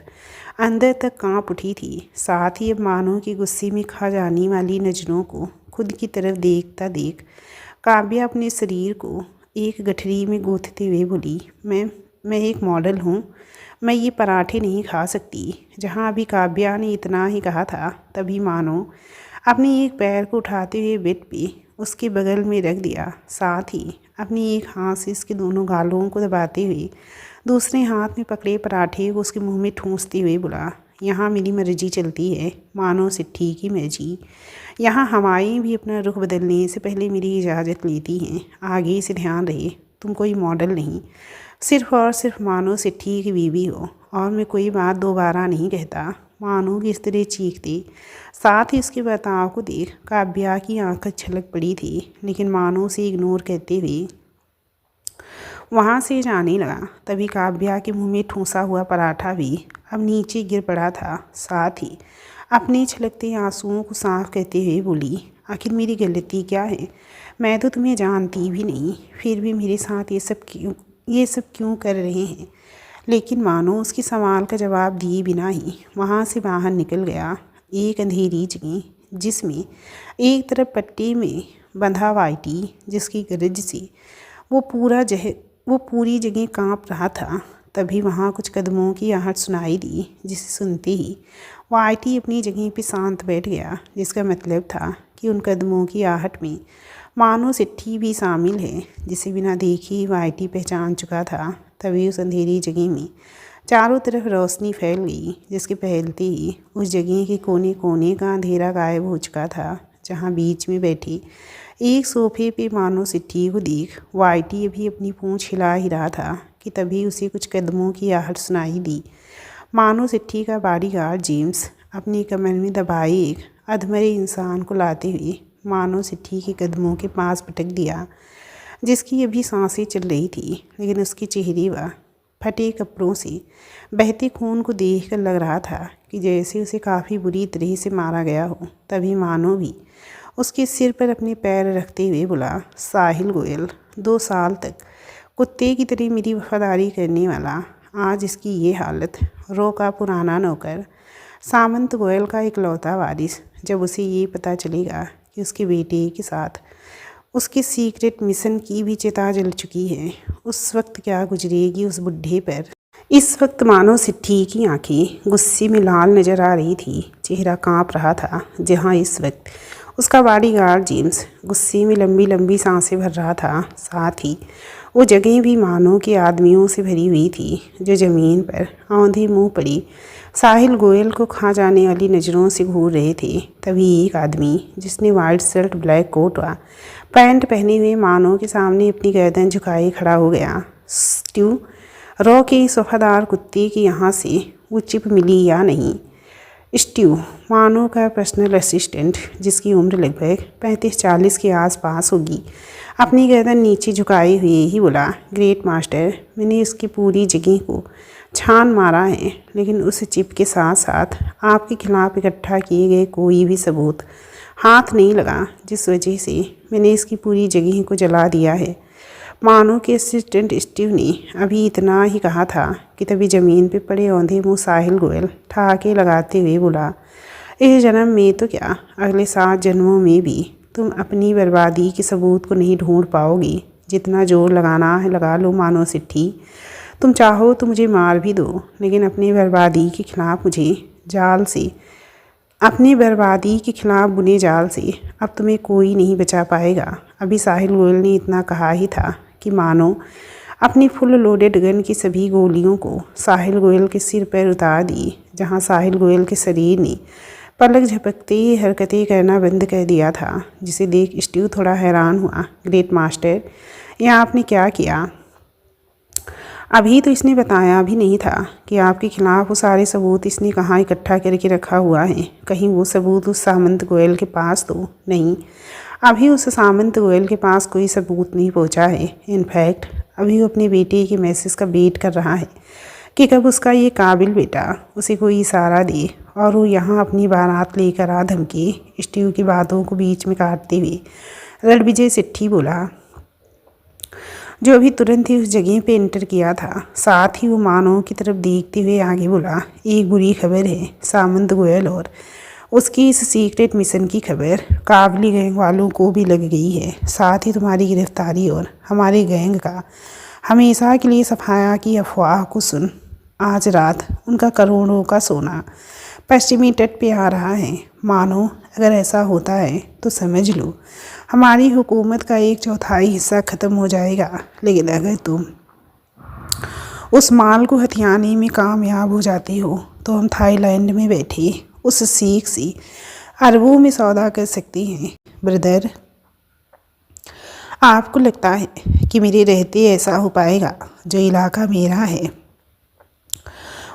अंदर तक कांप उठी थी। साथ ही अब मानो की गुस्से में खा जाने वाली नज़रों को खुद की तरफ देखता देख काव्या अपने शरीर को एक गठरी में गूंथते हुए बोली, मैं एक मॉडल हूँ, मैं ये पराठे नहीं खा सकती। जहाँ अभी काव्या ने इतना ही कहा था, तभी मानो अपने एक पैर को उठाते हुए बेड पे उसके बगल में रख दिया। साथ ही अपनी एक हाथ से उसके दोनों गालों को दबाते हुए दूसरे हाथ में पकड़े पराठे को उसके मुंह में ठूंसते हुए बोला, यहाँ मेरी मर्जी चलती है, मानो सिट्ठी की मर्जी। यहाँ हवाएं भी अपना रुख बदलने से पहले मेरी इजाज़त लेती हैं। आगे से ध्यान रहे, तुम कोई मॉडल नहीं, सिर्फ और सिर्फ मानो सिट्ठी की बीवी हो। और मैं कोई बात दोबारा नहीं कहता। मानो की इस तरह चीखती साथ ही उसके बर्ताव को देख काव्या की आंखें छलक पड़ी थी। लेकिन मानो से इग्नोर करते हुए वहाँ से जाने लगा। तभी काव्या के मुंह में ठूंसा हुआ पराठा भी अब नीचे गिर पड़ा था। साथ ही अपने छलकते आंसुओं को साफ करते हुए बोली, आखिर मेरी गलती क्या है? मैं तो तुम्हें जानती भी नहीं, फिर भी मेरे साथ ये सब क्यों कर रहे हैं? लेकिन मानो उसके सवाल का जवाब दिए बिना ही वहाँ से बाहर निकल गया। एक अंधेरी जगह, जिसमें एक तरफ पट्टी में बंधा वाइटी, जिसकी गरज से वो पूरी जगह कांप रहा था। तभी वहाँ कुछ कदमों की आहट सुनाई दी, जिसे सुनते ही वाइटी अपनी जगह पे शांत बैठ गया, जिसका मतलब था कि उन कदमों की आहट में मानो सिट्ठी भी शामिल है, जिसे बिना देखे वाइटी पहचान चुका था। तभी उस अंधेरी जगह में चारों तरफ रोशनी फैल गई, जिसके फैलते ही उस जगह के कोने कोने का अंधेरा गायब हो चुका था। जहाँ बीच में बैठी एक सोफे पे मानो सिट्ठी को देख वाइटी अभी अपनी पूँछ हिला ही रहा था कि तभी उसे कुछ कदमों की आहट सुनाई दी। मानो सिट्ठी का बॉडीगार्ड जेम्स अपनी कमर में दबाए एक अधमरे इंसान को लाते हुए मानो सिट्ठी के कदमों के पास पटक दिया, जिसकी अभी सांसें चल रही थी, लेकिन उसके चेहरे व फटे कपड़ों से बहते खून को देखकर लग रहा था कि जैसे उसे काफ़ी बुरी तरह से मारा गया हो। तभी मानो भी उसके सिर पर अपने पैर रखते हुए बोला, साहिल गोयल, 2 साल तक कुत्ते की तरह मेरी वफादारी करने वाला, आज इसकी ये हालत। रो का पुराना नौकर सामंत गोयल का इकलौता वारिस, जब उसे ये पता चलेगा कि उसके बेटे के साथ उसके सीक्रेट मिशन की भी चिता जल चुकी है, उस वक्त क्या गुजरेगी उस बुढ़े पर। इस वक्त मानो सिट्ठी की आंखें गुस्से में लाल नजर आ रही थी, चेहरा कांप रहा था। जहां इस वक्त उसका बॉडीगार्ड जेम्स गुस्से में लंबी लंबी सांसें भर रहा था, साथ ही वो जगह भी मानो के आदमियों से भरी हुई थी, जो ज़मीन पर औंधे मुंह पड़ी साहिल गोयल को खा जाने वाली नज़रों से घूर रहे थे। तभी एक आदमी जिसने वाइट शर्ट, ब्लैक कोट व पैंट पहने हुए मानो के सामने अपनी गर्दन झुकाए खड़ा हो गया। स्ट्यू, रॉ के इस वफादार कुत्ते की यहाँ से वो चिप मिली या नहीं? स्ट्यू, मानो का पर्सनल असिस्टेंट, जिसकी उम्र लगभग 35-40 के आसपास होगी, अपनी गर्दन नीचे झुकाए हुए ही बोला, ग्रेट मास्टर, मैंने उसकी पूरी जगह को छान मारा है, लेकिन उस चिप के साथ साथ आपके खिलाफ इकट्ठा किए गए कोई भी सबूत हाथ नहीं लगा, जिस वजह से मैंने इसकी पूरी जगह को जला दिया है। मानो के असिस्टेंट स्टीव ने अभी इतना ही कहा था कि तभी ज़मीन पे पड़े औंधे मुँह साहिल गोयल ठहाके लगाते हुए बोला, इस जन्म में तो क्या, अगले 7 जन्मों में भी तुम अपनी बर्बादी के सबूत को नहीं ढूंढ पाओगी। जितना जोर लगाना है लगा लो मानो सिट्ठी, तुम चाहो तो मुझे मार भी दो, लेकिन अपनी बर्बादी के खिलाफ अपनी बर्बादी के खिलाफ बुने जाल से अब तुम्हें कोई नहीं बचा पाएगा। अभी साहिल गोयल ने इतना कहा ही था कि मानो अपनी फुल लोडेड गन की सभी गोलियों को साहिल गोयल के सिर पर उतार दी, जहां साहिल गोयल के शरीर ने पलक झपकते ही हरकतें करना बंद कर दिया था, जिसे देख स्टीव थोड़ा हैरान हुआ। ग्रेट मास्टर, यह आपने क्या किया? अभी तो इसने बताया भी नहीं था कि आपके खिलाफ वो सारे सबूत इसने कहाँ इकट्ठा करके रखा हुआ है। कहीं वो सबूत उस सामंत गोयल के पास तो नहीं? अभी उस सामंत गोयल के पास कोई सबूत नहीं पहुंचा है। इनफैक्ट अभी वो अपने बेटे के मैसेज का वेट कर रहा है कि कब उसका ये काबिल बेटा उसे कोई इशारा दे और वो यहाँ अपनी बारात लेकर आ धमके। स्टीव की बातों को बीच में काटते हुए रणविजय सिट्ठी बोला, जो अभी तुरंत ही उस जगह पे एंटर किया था। साथ ही वो मानो की तरफ देखते हुए आगे बोला, एक बुरी खबर है सामंत गोयल, और उसकी इस सीक्रेट मिशन की खबर काबली गैंग वालों को भी लग गई है। साथ ही तुम्हारी गिरफ्तारी और हमारे गैंग का हमेशा के लिए सफाया की अफवाह को सुन आज रात उनका करोड़ों का सोना पश्चिमी तट पे आ रहा है। मानो अगर ऐसा होता है तो समझ लो हमारी हुकूमत का 1/4 हिस्सा ख़त्म हो जाएगा। लेकिन अगर तुम उस माल को हथियाने में कामयाब हो जाते हो तो हम थाईलैंड में बैठे उस सीख से अरबों में सौदा कर सकते हैं। ब्रदर, आपको लगता है कि मेरे रहते ऐसा हो पाएगा? जो इलाका मेरा है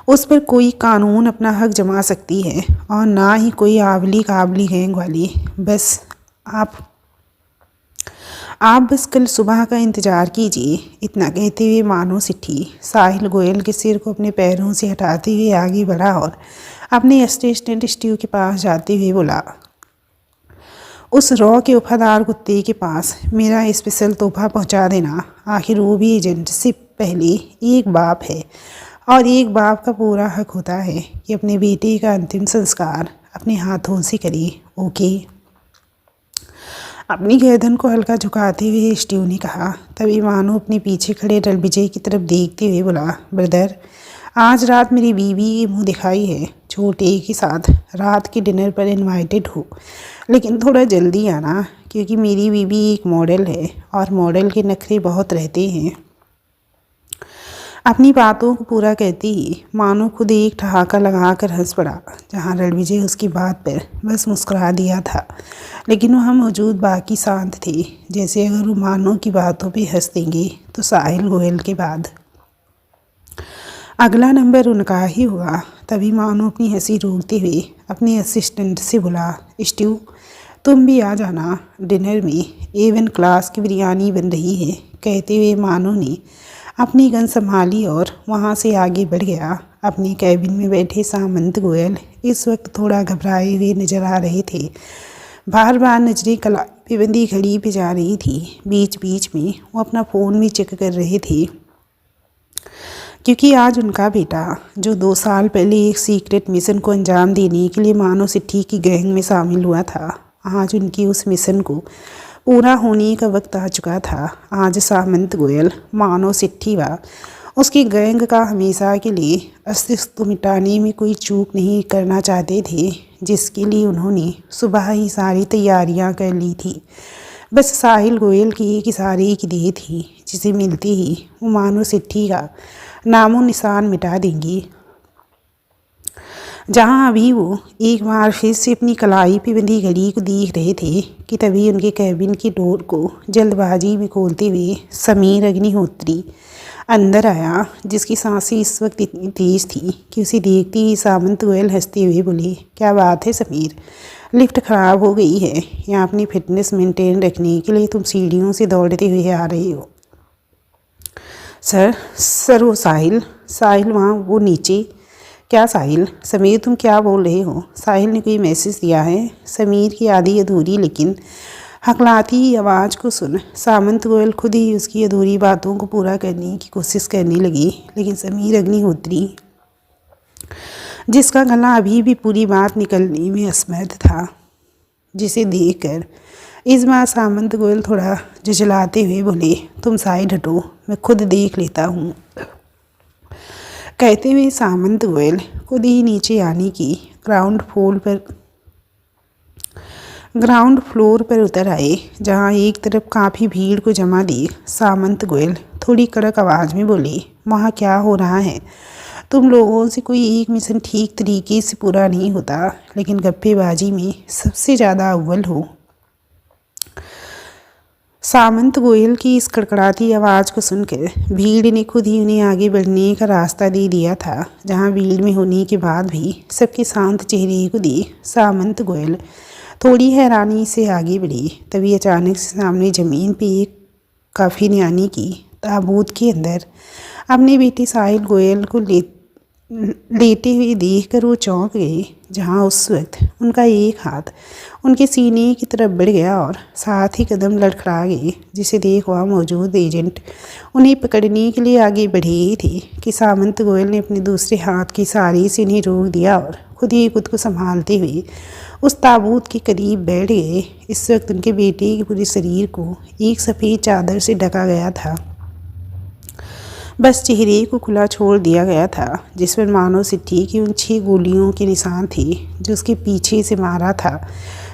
उस पर कोई कानून अपना हक जमा सकती है और ना ही कोई आवली काबली गैंग वाली। बस आप बस कल सुबह का इंतज़ार कीजिए। इतना कहते हुए मानो सिट्ठी साहिल गोयल के सिर को अपने पैरों से हटाते हुए आगे बढ़ा और अपने असिस्टेंट स्टीव के पास जाते हुए बोला, उस रॉ के वफादार कुत्ते के पास मेरा स्पेशल तोहफा पहुंचा देना। आखिर वो भी एजेंट से पहले एक बाप है और एक बाप का पूरा हक होता है कि अपने बेटे का अंतिम संस्कार अपने हाथों से करे। ओके? अपनी गर्दन को हल्का झुकाते हुए स्टीव ने कहा। तभी मानो अपने पीछे खड़े रणविजय की तरफ देखते हुए बोला, ब्रदर, आज रात मेरी बीवी की मुँह दिखाई है छोटे के साथ रात के डिनर पर इनवाइटेड हो, लेकिन थोड़ा जल्दी आना क्योंकि मेरी बीवी एक मॉडल है और मॉडल के नखरे बहुत रहते हैं। अपनी बातों को पूरा कहती ही मानो खुद एक ठहाका लगाकर हंस पड़ा, जहाँ रणविजय उसकी बात पर बस मुस्कुरा दिया था, लेकिन वहाँ मौजूद बाकी शांत थे, जैसे अगर वो मानो की बातों पे हंस देंगे तो साहिल गोयल के बाद अगला नंबर उनका ही होगा। तभी मानो अपनी हंसी रोकते हुए अपने असिस्टेंट से बोला, स्टीव तुम भी आ जाना, डिनर में A1 क्लास की बिरयानी बन रही है। कहते हुए मानो ने अपनी गन संभाली और वहाँ से आगे बढ़ गया। अपनी कैबिन में बैठे सामंत गोयल इस वक्त थोड़ा घबराए हुए नजर आ रहे थे। बार बार नजरें कलाई पे बंदी घड़ी पे जा रही थी। बीच बीच में वो अपना फ़ोन भी चेक कर रहे थे, क्योंकि आज उनका बेटा, जो 2 साल पहले एक सीक्रेट मिशन को अंजाम देने के लिए मानो सिट्टी की गैंग में शामिल हुआ था, आज उनकी उस मिशन को पूरा होने का वक्त आ चुका था। आज सामंत गोयल मानो सिट्टी व उसकी गैंग का हमेशा के लिए अस्तित्व मिटाने में कोई चूक नहीं करना चाहते थे, जिसके लिए उन्होंने सुबह ही सारी तैयारियां कर ली थी। बस साहिल गोयल की एक इशारे की देर थी, जिसे मिलते ही वो मानो सिट्टी का नामो निशान मिटा देंगी। जहां अभी वो एक बार फिर से अपनी कलाई पे बंधी घड़ी को देख रहे थे कि तभी उनके कैबिन की डोर को जल्दबाजी में खोलते हुए समीर अग्निहोत्री अंदर आया, जिसकी सांसें इस वक्त इतनी तेज थी कि उसे देखते ही सामंत गोयल हंसते हुए बोले, क्या बात है समीर, लिफ्ट ख़राब हो गई है या अपनी फिटनेस मेंटेन रखने के लिए तुम सीढ़ियों से दौड़ते हुए आ रहे हो? सर वो साहिल वहाँ वो नीचे। क्या साहिल? समीर तुम क्या बोल रहे हो? साहिल ने कोई मैसेज दिया है? समीर की आधी अधूरी लेकिन हकलाती आवाज़ को सुन सामंत गोयल खुद ही उसकी अधूरी बातों को पूरा करने की कोशिश करने लगी, लेकिन समीर अग्निहोत्री, जिसका गला अभी भी पूरी बात निकलने में असमर्थ था, जिसे देखकर इस बार सामंत गोयल थोड़ा झुंझलाते हुए बोले, तुम साइड हटो, मैं खुद देख लेता हूँ। कहते हुए सामंत गोयल खुद ही नीचे आने की ग्राउंड फ्लोर पर उतर आए, जहाँ एक तरफ काफ़ी भीड़ को जमा देख सामंत गोयल थोड़ी कड़क आवाज़ में बोले, वहाँ क्या हो रहा है? तुम लोगों से कोई एक मिशन ठीक तरीके से पूरा नहीं होता, लेकिन गप्पेबाजी में सबसे ज़्यादा अव्वल हो। सामंत गोयल की इस कड़कड़ाती आवाज़ को सुनकर भीड़ ने खुद ही उन्हें आगे बढ़ने का रास्ता दे दिया था। जहां भीड़ में होने के बाद भी सबके शांत चेहरे को देख सामंत गोयल थोड़ी हैरानी से आगे बढ़ी। तभी अचानक से सामने ज़मीन पे एक काफ़ी यानी की ताबूत के अंदर अपने बेटे साहिल गोयल को लेटे हुए देखकर वो चौंक गए, जहां उस वक्त उनका एक हाथ उनके सीने की तरफ बढ़ गया और साथ ही कदम लड़खड़ा गए, जिसे देख वहाँ मौजूद एजेंट उन्हें पकड़ने के लिए आगे बढ़े ही थे कि सामंत गोयल ने अपने दूसरे हाथ के सहारे से उन्हें रोक दिया और खुद को संभालते हुए उस ताबूत के करीब बैठ गए। इस वक्त उनके बेटे के पूरे शरीर को एक सफ़ेद चादर से ढका गया था, बस चेहरे को खुला छोड़ दिया गया था, जिस पर मानो सिट्टी की उन 6 गोलियों के निशान थे जो उसके पीछे से मारा था,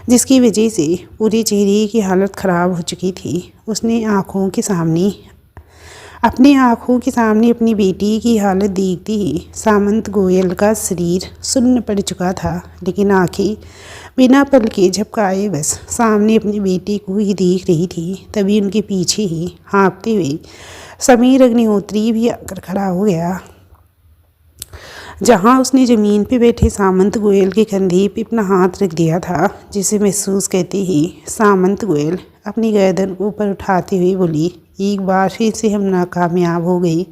जिसकी वजह से पूरे चेहरे की हालत ख़राब हो चुकी थी। उसने अपनी आँखों के सामने अपनी बेटी की हालत देखते ही सामंत गोयल का शरीर सुन्न पड़ चुका था, लेकिन आँखें बिना पलके झपकाए बस सामने अपनी बेटी को ही देख रही थी। तभी उनके पीछे ही हाँफते हुए समीर अग्निहोत्री भी आकर खड़ा हो गया, जहां उसने ज़मीन पे बैठे सामंत गोयल के कंधे पे अपना हाथ रख दिया था, जिसे महसूस करते ही सामंत गोयल अपनी गर्दन को ऊपर उठाते हुए बोली, एक बार फिर से हम नाकामयाब हो गई।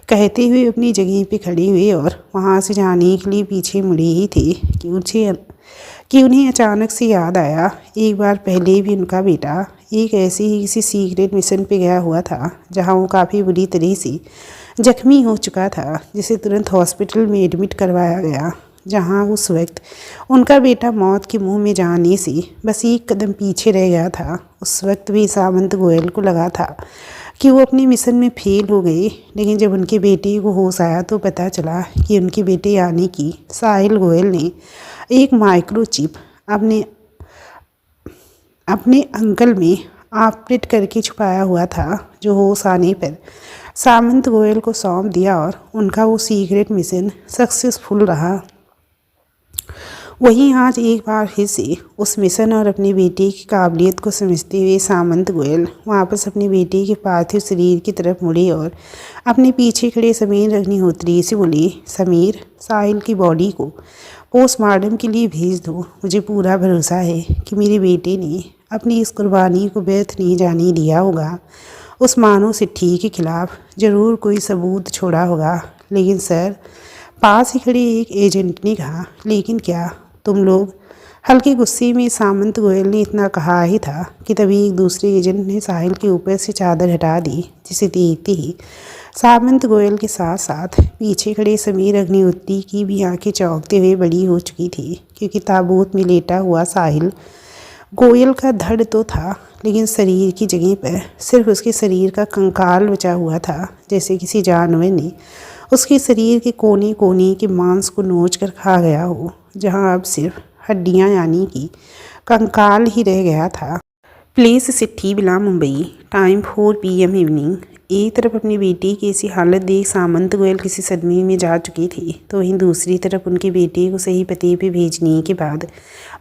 कहते हुए अपनी जगह पे खड़े हुए और वहाँ से जाने के लिए पीछे मुड़े ही थे कि उन्हें अचानक से याद आया, एक बार पहले भी उनका बेटा एक ऐसे ही किसी सीक्रेट मिशन पे गया हुआ था, जहां वो काफ़ी बुरी तरह से जख्मी हो चुका था, जिसे तुरंत हॉस्पिटल में एडमिट करवाया गया, जहां उस वक्त उनका बेटा मौत के मुंह में जाने से बस एक कदम पीछे रह गया था। उस वक्त भी सामंत गोयल को लगा था कि वो अपने मिशन में फेल हो गए। लेकिन जब उनके बेटे को होश आया तो पता चला कि उनके बेटे यानी कि साहिल गोयल ने एक माइक्रोचिप अपने अपने अंकल में ऑपरेट करके छुपाया हुआ था, जो होश आने पर सामंत गोयल को सौंप दिया और उनका वो सीक्रेट मिशन सक्सेसफुल रहा। वहीं आज एक बार फिर से उस मिशन और अपने बेटे की काबिलियत को समझते हुए सामंत गोयल वापस अपने बेटे के पार्थिव शरीर की तरफ मुड़े और अपने पीछे खड़े समीर अग्निहोत्री से बोले, समीर, साहिल की बॉडी को पोस्टमार्टम के लिए भेज दो। मुझे पूरा भरोसा है कि मेरे बेटे ने अपनी इस कुर्बानी को व्यर्थ नहीं जाने दिया होगा। उस मानव सिट्ठी के खिलाफ ज़रूर कोई सबूत छोड़ा होगा। लेकिन सर, पास ही खड़े एक एजेंट ने कहा, लेकिन क्या तुम लोग? हल्के गुस्से में सामंत गोयल ने इतना कहा ही था कि तभी एक दूसरे एजेंट ने साहिल के ऊपर से चादर हटा दी, जिसे देखते ही सामंत गोयल के साथ साथ पीछे खड़े समीर अग्निहोत्री की भी आंखें चौंकते हुए बड़ी हो चुकी थी, क्योंकि ताबूत में लेटा हुआ साहिल गोयल का धड़ तो था, लेकिन शरीर की जगह पर सिर्फ उसके शरीर का कंकाल बचा हुआ था, जैसे किसी जानवर ने उसके शरीर के कोने कोने के मांस को नोच कर खा गया हो, जहां अब सिर्फ हड्डियां यानी कि कंकाल ही रह गया था। प्लेस सिट्ठी बिला मुंबई, टाइम 4 PM इवनिंग। एक तरफ अपनी बेटी की ऐसी हालत देख सामंत गोयल किसी सदमे में जा चुकी थी, तो वहीं दूसरी तरफ उनके बेटे को सही पते पे भेजने के बाद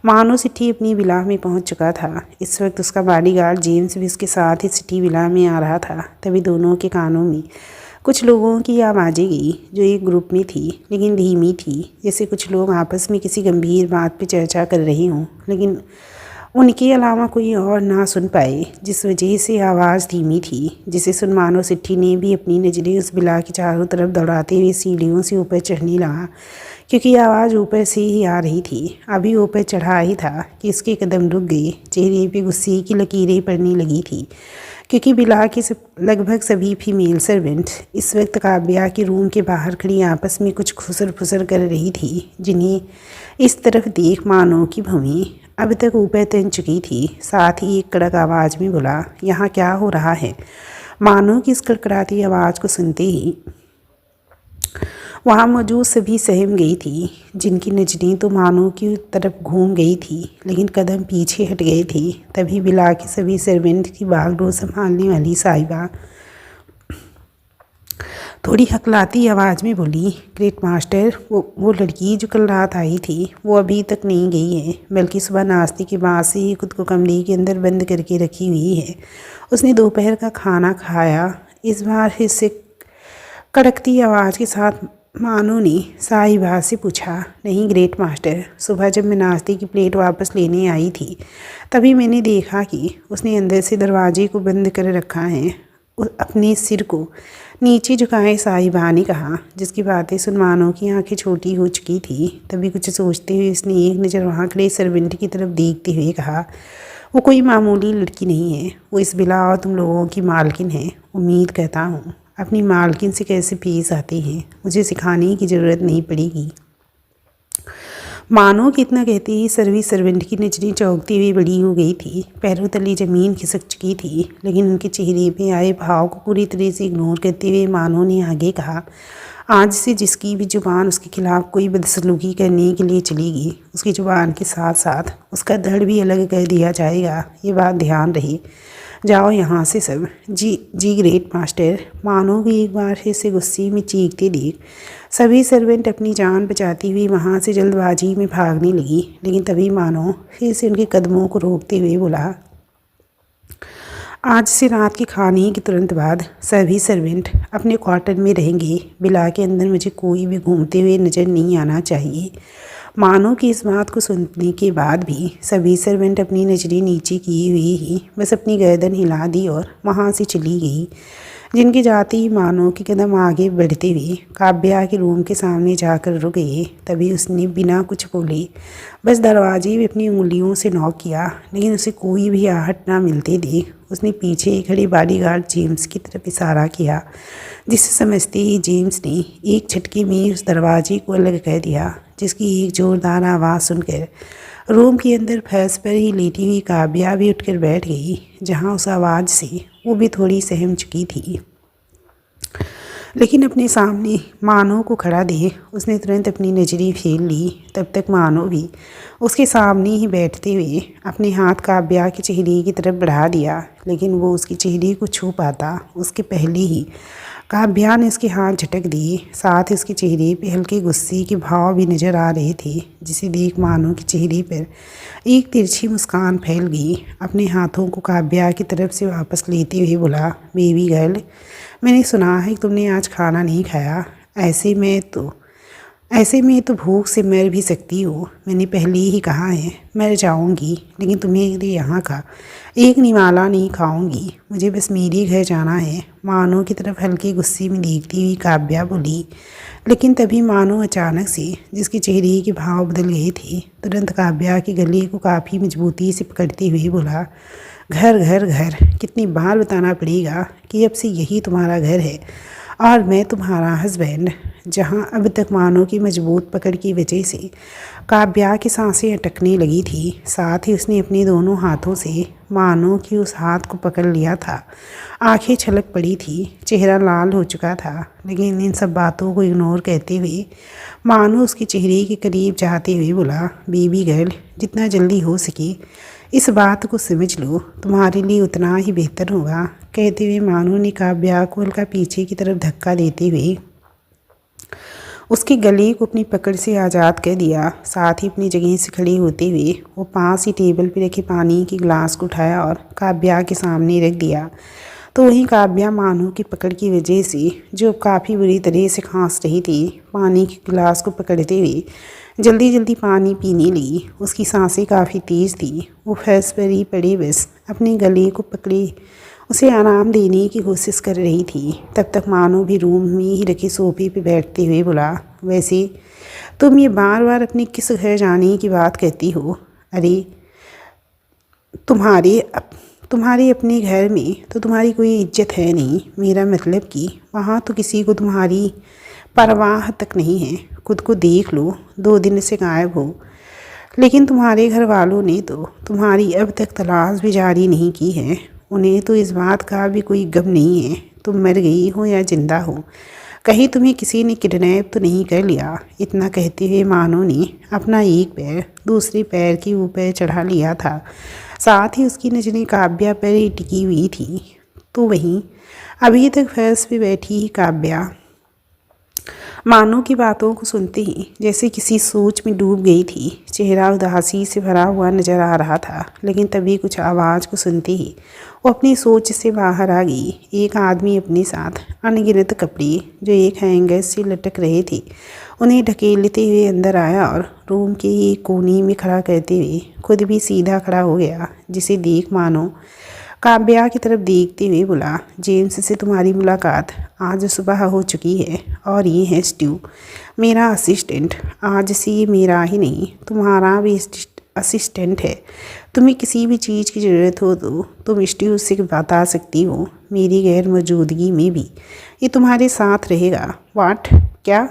मानो सिट्ठी अपनी विला में पहुंच चुका था। इस वक्त उसका बॉडीगार्ड जेम्स भी उसके साथ ही सिट्ठी विला में आ रहा था। तभी दोनों के कानों में कुछ लोगों की आवाज़ें गई, जो एक ग्रुप में थी लेकिन धीमी थी, जैसे कुछ लोग आपस में किसी गंभीर बात पर चर्चा कर रहे हों, लेकिन उनके अलावा कोई और ना सुन पाए। जिस वजह से आवाज़ धीमी थी, जिसे सुन मानो सिट्ठी ने भी अपनी नज़रें उस बिला के चारों तरफ दौड़ाते हुए सीढ़ियों से ऊपर चढ़ने लगा, क्योंकि आवाज़ ऊपर से ही आ रही थी। अभी ऊपर चढ़ा ही था कि उसके कदम रुक गए। चेहरे पे गुस्से की लकीरें पड़ने लगी थी, क्योंकि बिला के लगभग सभी फीमेल सर्वेंट इस वक्त काव्या के रूम के बाहर खड़ी आपस में कुछ खुसर फुसर कर रही थी, जिन्हें इस तरफ देख मानो की भौहें अब तक ऊपर तन चुकी थी। साथ ही एक कड़क आवाज़ में बोला, यहाँ क्या हो रहा है? मानो की इस कड़कड़ाती आवाज़ को सुनते ही वहाँ मौजूद सभी सहम गई थी, जिनकी नज़रें तो मानो की तरफ घूम गई थी, लेकिन कदम पीछे हट गए थे। तभी बिला के सभी सर्वेंट की बागडोर संभालने वाली साहिबा थोड़ी हकलाती आवाज़ में बोली, ग्रेट मास्टर, वो लड़की जो कल रात आई थी वो अभी तक नहीं गई है, बल्कि सुबह नाश्ते के बाद से ही खुद को कमरे के अंदर बंद करके रखी हुई है। उसने दोपहर का खाना खाया। इस बार फिर से कड़कती आवाज़ के साथ मानो ने साहिबा से पूछा, नहीं ग्रेट मास्टर, सुबह जब मैं नाश्ते की प्लेट वापस लेने आई थी तभी मैंने देखा कि उसने अंदर से दरवाजे को बंद कर रखा है। अपने सिर को नीचे झुकाए साहिबा ने कहा, जिसकी बातें सुन मानो की आंखें छोटी हो चुकी थी। तभी कुछ सोचते हुए उसने एक नज़र वहाँ खड़े सर्वेंट की तरफ देखते हुए कहा, वो कोई मामूली लड़की नहीं है, वो इस बिला और तुम लोगों की मालकिन है। उम्मीद करता हूँ अपनी मालकिन से कैसे पेश आते हैं मुझे सिखाने की ज़रूरत नहीं पड़ेगी। मानो कि इतना कहते ही सर्विस सर्वेंट की नज़रें चौंकती हुई बड़ी हो गई थी। पैरों तले ज़मीन खिसक चुकी थी, लेकिन उनके चेहरे पे आए भाव को पूरी तरह से इग्नोर करते हुए मानो ने आगे कहा, आज से जिसकी भी ज़ुबान उसके खिलाफ़ कोई बदसलूकी करने के लिए चलेगी, उसकी ज़ुबान के साथ साथ उसका धड़ भी अलग कर दिया जाएगा। ये बात ध्यान रहे। जाओ यहाँ से सब। जी ग्रेट मास्टर। मानो भी एक बार फिर से गुस्से में चीखते देख सभी सर्वेंट अपनी जान बचाती हुई वहाँ से जल्दबाजी में भागने लगी, लेकिन तभी मानो फिर से उनके कदमों को रोकते हुए बोला, आज से रात के खाने के तुरंत बाद सभी सर्वेंट अपने क्वार्टर में रहेंगे। बिला के अंदर मुझे कोई भी घूमते हुए नज़र नहीं आना चाहिए। मानो कि इस बात को सुनने के बाद भी सभी सर्वेंट अपनी नज़रें नीचे किए हुए ही बस अपनी गर्दन हिला दी और वहाँ से चली गई। जिनके जाते ही मानो के कदम आगे बढ़ते हुए काव्या के रूम के सामने जाकर रुक गए। तभी उसने बिना कुछ बोले बस दरवाजे में अपनी उंगलियों से नॉक किया, लेकिन उसे कोई भी आहट ना मिलते देख उसने पीछे खड़े बॉडीगार्ड जेम्स की तरफ इशारा किया, जिसे समझते ही जेम्स ने एक झटके में उस दरवाजे को अलग कर दिया, जिसकी एक ज़ोरदार आवाज़ सुनकर रूम के अंदर फर्श पर ही लेटी हुई काव्या भी उठकर बैठ गई, जहाँ उस आवाज़ से वो भी थोड़ी सहम चुकी थी। लेकिन अपने सामने मानो को खड़ा देख उसने तुरंत अपनी नज़रें फेर ली। तब तक मानो भी उसके सामने ही बैठते हुए अपने हाथ काव्या के चेहरे की तरफ बढ़ा दिया, लेकिन वो उसके चेहरे को छू पाता उसके पहले ही काव्या ने उसके हाथ झटक दिए। साथ ही उसके चेहरे पे हल्के गुस्से के भाव भी नज़र आ रहे थे, जिसे देख मानो के चेहरे पर एक तिरछी मुस्कान फैल गई। अपने हाथों को काव्या की तरफ से वापस लेते हुए बोला, बेबी गर्ल, मैंने सुना है कि तुमने आज खाना नहीं खाया। ऐसे में तो भूख से मर भी सकती हो। मैंने पहले ही कहा है मर जाऊंगी, लेकिन तुम्हें यहाँ का एक निवाला नहीं खाऊंगी। मुझे बस मेरे घर जाना है। मानो की तरफ हल्के गुस्से में देखती हुई काव्या बोली। लेकिन तभी मानो अचानक से जिसके चेहरे के भाव बदल गए थे, तुरंत काव्या के गले को काफ़ी मजबूती से पकड़ते हुए बोला, घर घर घर, कितनी बार बताना पड़ेगा कि अब से यही तुम्हारा घर है और मैं तुम्हारा हस्बैंड। जहां अब तक मानो की मजबूत पकड़ की वजह से काव्या की सांसें अटकने लगी थी, साथ ही उसने अपने दोनों हाथों से मानो की उस हाथ को पकड़ लिया था। आंखें छलक पड़ी थी, चेहरा लाल हो चुका था, लेकिन इन सब बातों को इग्नोर करते हुए मानो उसके चेहरे के करीब जाते हुए बोला, बेबी गर्ल, जितना जल्दी हो सके इस बात को समझ लो, तुम्हारे लिए उतना ही बेहतर होगा। कहते हुए मानो ने काव्या को हल्का पीछे की तरफ धक्का देते हुए उसके गले को अपनी पकड़ से आज़ाद कर दिया। साथ ही अपनी जगह से खड़े होते हुए वो पास ही टेबल पर रखे पानी के गिलास को उठाया और काव्या के सामने रख दिया। तो वहीं काव्या मानो की पकड़ की वजह से जो काफ़ी बुरी तरह से खांस रही थी, पानी के गिलास को पकड़ते हुए जल्दी जल्दी पानी पीने लगी। उसकी सांसें काफ़ी तेज़ थी। वो फर्श पर ही पड़े बस अपने गले को पकड़े उसे आराम देने की कोशिश कर रही थी। तब तक मानो भी रूम में ही रखे सोफे पे बैठते हुए बोला, वैसे तुम ये बार बार अपने किस घर जाने की बात कहती हो? अरे तुम्हारे अपने घर में तो तुम्हारी कोई इज्जत है नहीं। मेरा मतलब कि वहाँ तो किसी को तुम्हारी परवाह तक नहीं है। खुद को देख लो, 2 दिन से गायब हो, लेकिन तुम्हारे घर वालों ने तो तुम्हारी अब तक तलाश भी जारी नहीं की है। उन्हें तो इस बात का भी कोई गम नहीं है तुम मर गई हो या जिंदा हो। कहीं तुम्हें किसी ने किडनैप तो नहीं कर लिया? इतना कहते हुए मानो ने अपना एक पैर दूसरे पैर के ऊपर चढ़ा लिया था। साथ ही उसकी नज़रें काव्या पर ही टिकी हुई थी। तो वहीं अभी तक फर्श पे बैठी ही काव्या मानो की बातों को सुनते ही जैसे किसी सोच में डूब गई थी। चेहरा उदासी से भरा हुआ नजर आ रहा था, लेकिन तभी कुछ आवाज़ को सुनते ही वो अपनी सोच से बाहर आ गई। एक आदमी अपने साथ अनगिनत कपड़े जो एक हैंगर से लटक रहे थे उन्हें ढकेलते हुए अंदर आया और रूम के एक कोने में खड़ा करते हुए खुद भी सीधा खड़ा हो गया, जिसे देख मानो काव्या की तरफ देखते हुए बोला, जेम्स से तुम्हारी मुलाकात आज सुबह हो चुकी है और ये है स्टीव, मेरा असिस्टेंट। आज से ये मेरा ही नहीं तुम्हारा भी असिस्टेंट है। तुम्हें किसी भी चीज़ की ज़रूरत हो तो तुम स्टीव से बता सकती हो। मेरी गैर मौजूदगी में भी ये तुम्हारे साथ रहेगा। वाट? क्या?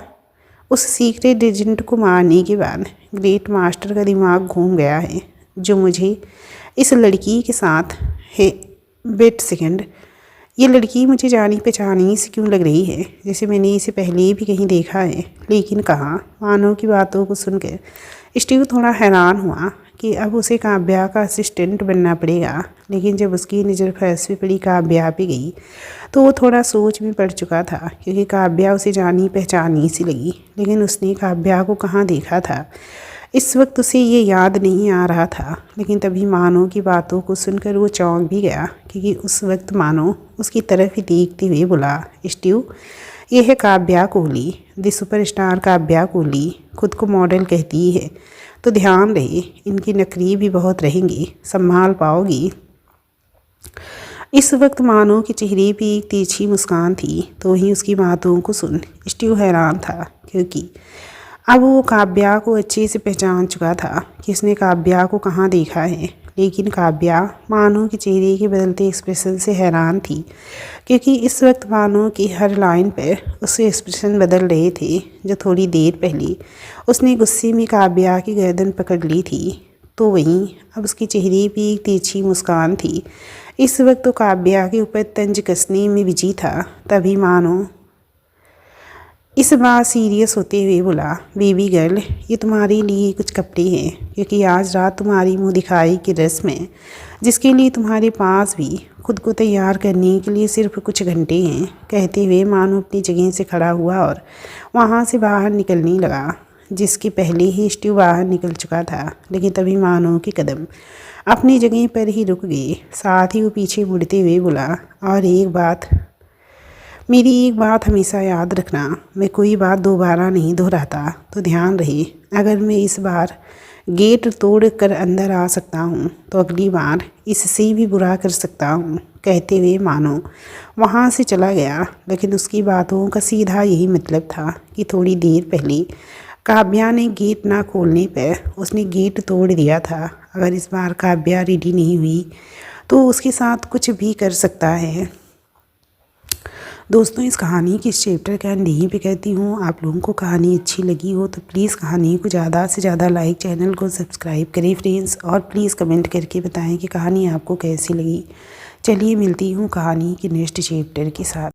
उस सीक्रेट एजेंट को मारने के बाद ग्रेट मास्टर का दिमाग घूम गया है जो मुझे इस लड़की के साथ है। वेट सेकंड, ये लड़की मुझे जानी पहचानी से क्यों लग रही है, जैसे मैंने इसे पहले भी कहीं देखा है, लेकिन कहाँ? मानो की बातों को सुनकर स्टीव थोड़ा हैरान हुआ कि अब उसे काव्या का असिस्टेंट बनना पड़ेगा। लेकिन जब उसकी नज़र फर्श पे पड़ी काव्या पे गई तो वो थोड़ा सोच में पड़ चुका था, क्योंकि काव्या उसे जानी पहचानी सी लगी, लेकिन उसने काव्या को कहाँ देखा था। इस वक्त उसे ये याद नहीं आ रहा था। लेकिन तभी मानो की बातों को सुनकर वो चौंक भी गया, क्योंकि उस वक्त मानो उसकी तरफ ही देखते हुए बोला, स्टीव, ये है काव्या कोहली, द सुपरस्टार काव्या कोहली। खुद को मॉडल कहती है तो ध्यान रहे, इनकी नकरी भी बहुत रहेंगी, संभाल पाओगी। इस वक्त मानो के चेहरे पे एक तिरछी मुस्कान थी। तो वहीं उसकी बातों को सुन स्टीव हैरान था, क्योंकि अब वो काव्या को अच्छे से पहचान चुका था कि उसने काव्या को कहाँ देखा है। लेकिन काव्या मानो के चेहरे के बदलते एक्सप्रेशन से हैरान थी, क्योंकि इस वक्त मानो की हर लाइन पर उसके एक्सप्रेशन बदल रहे थे। जो थोड़ी देर पहले उसने गुस्से में काव्या की गर्दन पकड़ ली थी, तो वहीं अब उसके चेहरे पे एक तिरछी मुस्कान थी। इस वक्त तो काव्या के ऊपर तंज कसने में बिजी था। तभी मानो इस बार सीरियस होते हुए बोला, बेबी गर्ल, ये तुम्हारे लिए कुछ कपड़े हैं, क्योंकि आज रात तुम्हारी मुंह दिखाई की रस्म है, जिसके लिए तुम्हारे पास भी खुद को तैयार करने के लिए सिर्फ कुछ घंटे हैं। कहते हुए मानो अपनी जगह से खड़ा हुआ और वहाँ से बाहर निकलने लगा, जिसके पहले ही स्टीव बाहर निकल चुका था। लेकिन तभी मानो के कदम अपनी जगह पर ही रुक गए। साथ ही वो पीछे मुड़ते हुए बोला, और मेरी एक बात हमेशा याद रखना, मैं कोई बात दोबारा नहीं दोहराता, तो ध्यान रहे, अगर मैं इस बार गेट तोड़ कर अंदर आ सकता हूँ तो अगली बार इससे भी बुरा कर सकता हूँ। कहते हुए मानो वहाँ से चला गया। लेकिन उसकी बातों का सीधा यही मतलब था कि थोड़ी देर पहले काव्या ने गेट ना खोलने पर उसने गेट तोड़ दिया था। अगर इस बार काव्या रेडी नहीं हुई तो उसके साथ कुछ भी कर सकता है। दोस्तों, इस कहानी की इस चैप्टर का एंड यहीं पे कहती हूँ। आप लोगों को कहानी अच्छी लगी हो तो प्लीज़ कहानी को ज़्यादा से ज़्यादा लाइक, चैनल को सब्सक्राइब करें फ्रेंड्स, और प्लीज़ कमेंट करके बताएं कि कहानी आपको कैसी लगी। चलिए मिलती हूँ कहानी के नेक्स्ट चैप्टर के साथ।